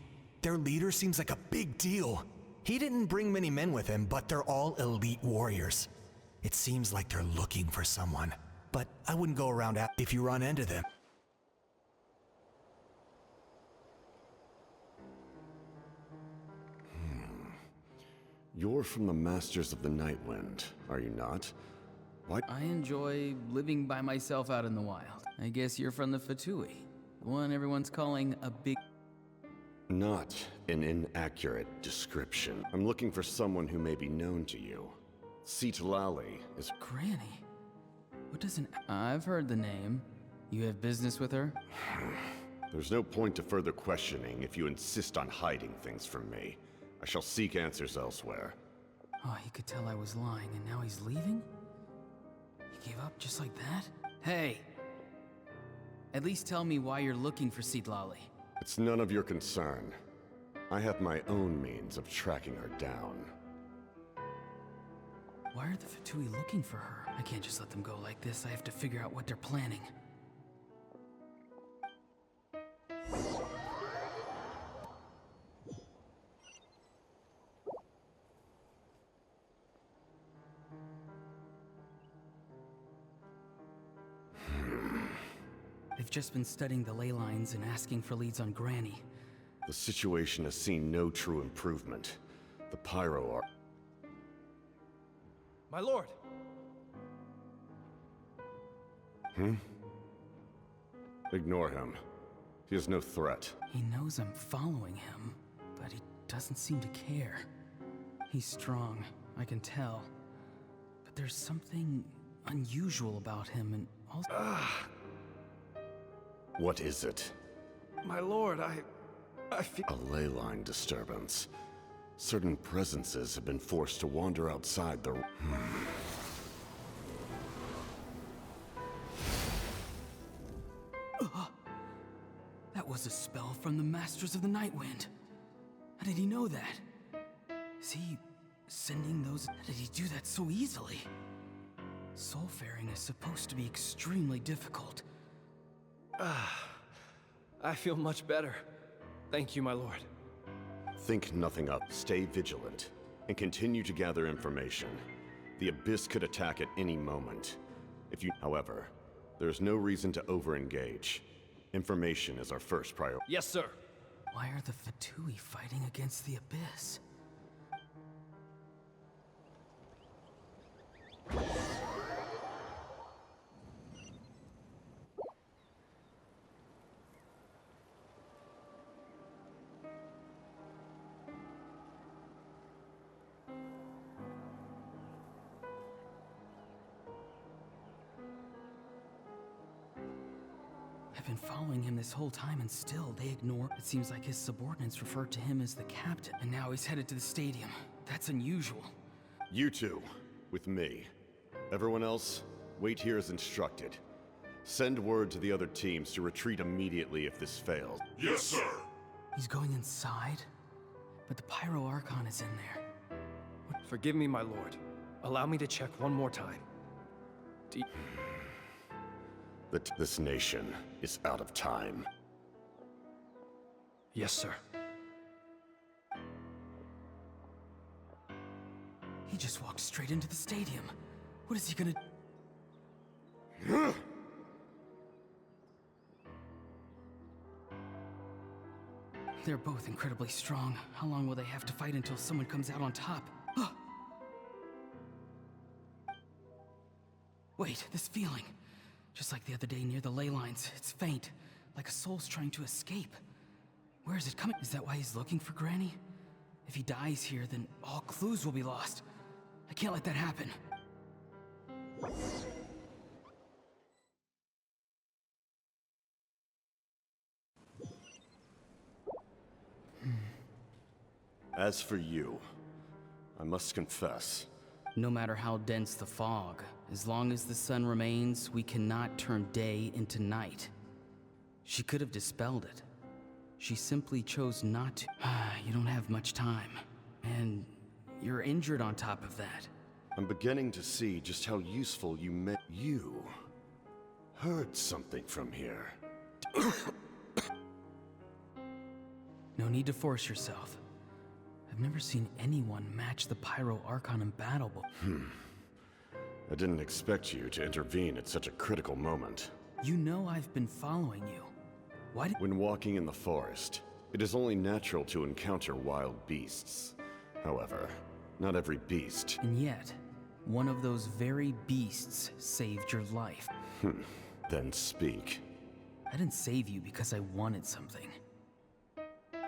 Their leader seems like a big deal. He didn't bring many men with him, but they're all elite warriors. It seems like they're looking for someone. But I wouldn't go around if you run into them. You're from the Masters of the Nightwind, are you not? Why? I enjoy living by myself out in the wild. I guess you're from the Fatui, the one everyone's calling a big... Not an inaccurate description. I'm looking for someone who may be known to you. Citlali is... Granny? What does an... I've heard the name. You have business with her? There's no point to further questioning if you insist on hiding things from me. I shall seek answers elsewhere. Oh, he could tell I was lying and now he's leaving? He gave up just like that? Hey! At least tell me why you're looking for Citlali. It's none of your concern. I have my own means of tracking her down. Why are the Fatui looking for her? I can't just let them go like this. I have to figure out what they're planning. They've just been studying the ley lines and asking for leads on Granny. The situation has seen no true improvement. The Pyro are... My lord! Ignore him. He is no threat. He knows I'm following him, but he doesn't seem to care. He's strong, I can tell. But there's something unusual about him and also... What is it? My lord, I feel... A ley line disturbance. Certain presences have been forced to wander outside the... That was a spell from the Masters of the Nightwind. How did he know that? Is he sending those... How did he do that so easily? Soulfaring is supposed to be extremely difficult. I feel much better. Thank you, my lord. Think nothing of. Stay vigilant, and continue to gather information. The Abyss could attack at any moment. However, there's no reason to over-engage. Information is our first priority. Yes, sir. Why are the Fatui fighting against the Abyss? I've been following him this whole time and still they ignore. It seems like his subordinates refer to him as the captain, and now he's headed to the stadium. That's unusual. You two, with me. Everyone else, wait here as instructed. Send word to the other teams to retreat immediately if this fails. Yes, sir. He's going inside? But the Pyro Archon is in there. Forgive me, my lord. Allow me to check one more time. This nation is out of time. Yes, sir. He just walked straight into the stadium. What is he gonna... They're both incredibly strong. How long will they have to fight until someone comes out on top? Wait, this feeling. Just like the other day near the ley lines, it's faint, like a soul's trying to escape. Where is it coming? Is that why he's looking for Granny? If he dies here, then all clues will be lost. I can't let that happen. As for you, I must confess. No matter how dense the fog, as long as the sun remains, we cannot turn day into night. She could have dispelled it. She simply chose not to. You don't have much time. And you're injured on top of that. I'm beginning to see just how useful you may. You heard something from here. No need to force yourself. I've never seen anyone match the Pyro Archon in battle before. I didn't expect you to intervene at such a critical moment. You know I've been following you. Why did— When walking in the forest, it is only natural to encounter wild beasts. However, not every beast— And yet, one of those very beasts saved your life. Then speak. I didn't save you because I wanted something.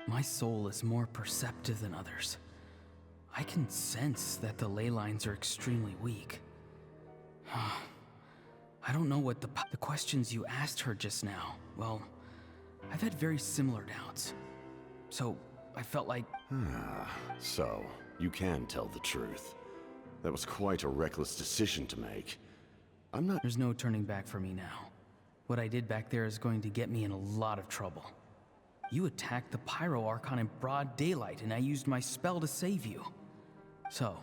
My soul is more perceptive than others. I can sense that the ley lines are extremely weak. I don't know what the questions you asked her just now. Well, I've had very similar doubts. So, I felt like... So, you can tell the truth. That was quite a reckless decision to make. I'm not— There's no turning back for me now. What I did back there is going to get me in a lot of trouble. You attacked the Pyro Archon in broad daylight, and I used my spell to save you. So,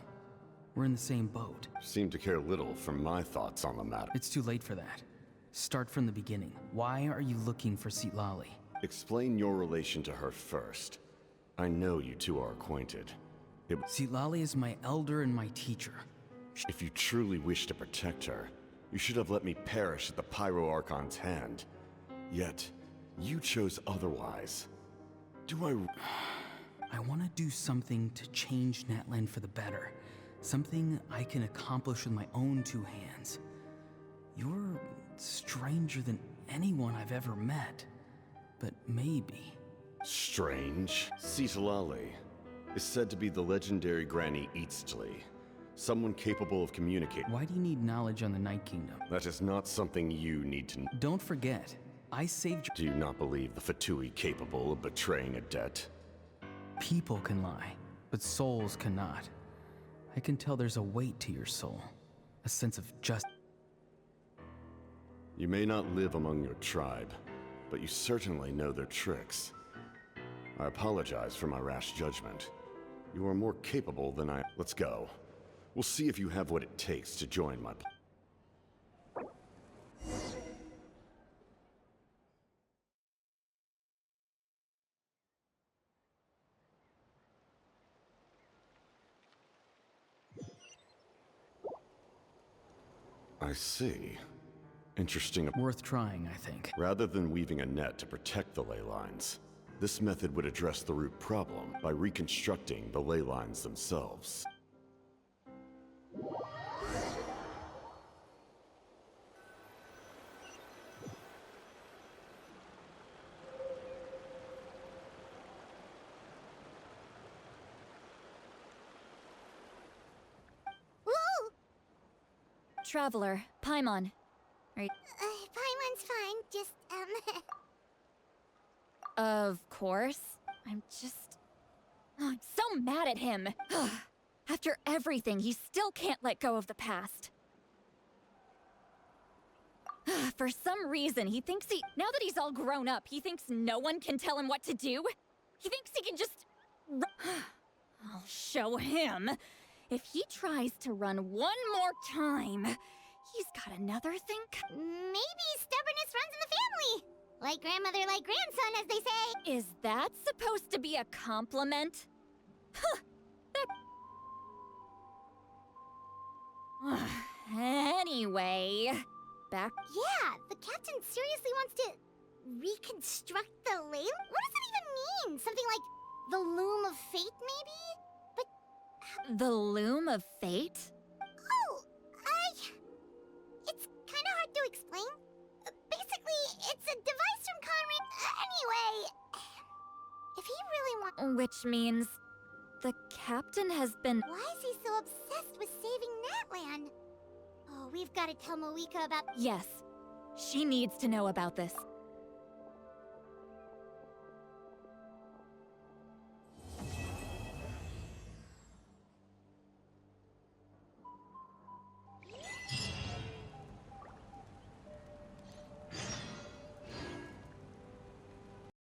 we're in the same boat. Seem to care little for my thoughts on the matter. It's too late for that. Start from the beginning. Why are you looking for Citlali? Explain your relation to her first. I know you two are acquainted. Citlali is my elder and my teacher. If you truly wish to protect her, you should have let me perish at the Pyro Archon's hand. Yet, you chose otherwise. I want to do something to change Natlan for the better. Something I can accomplish with my own two hands. You're stranger than anyone I've ever met. But maybe... Strange? Citlali is said to be the legendary Granny Eastly. Someone capable of communicating. Why do you need knowledge on the Night Kingdom? That is not something you need to know. Don't forget, I saved Do you not believe the Fatui capable of betraying a debt? People can lie, but souls cannot. I can tell there's a weight to your soul. A sense of justice. You may not live among your tribe, but you certainly know their tricks. I apologize for my rash judgment. You are more capable than I... Let's go. We'll see if you have what it takes to join my... I see. Interesting. Worth trying, I think. Rather than weaving a net to protect the ley lines, this method would address the root problem by reconstructing the ley lines themselves. Traveler, Paimon. Paimon's fine, just, Of course. I'm just... I'm so mad at him. After everything, he still can't let go of the past. For some reason, he thinks now that he's all grown up, he thinks no one can tell him what to do. He thinks he can just... I'll show him. If he tries to run one more time, he's got another think. Maybe stubbornness runs in the family. Like grandmother, like grandson, as they say. Is that supposed to be a compliment? Anyway, back... Yeah, the captain seriously wants to reconstruct the Leyland? What does that even mean? Something like the loom of fate, maybe? But... The loom of fate? Oh, it's kind of hard to explain. Basically, it's a device from Conrad. Anyway, if he really wants... Which means... the captain has been... Why is he so obsessed with saving Natlan? Oh, we've got to tell Moeka about... Yes. She needs to know about this.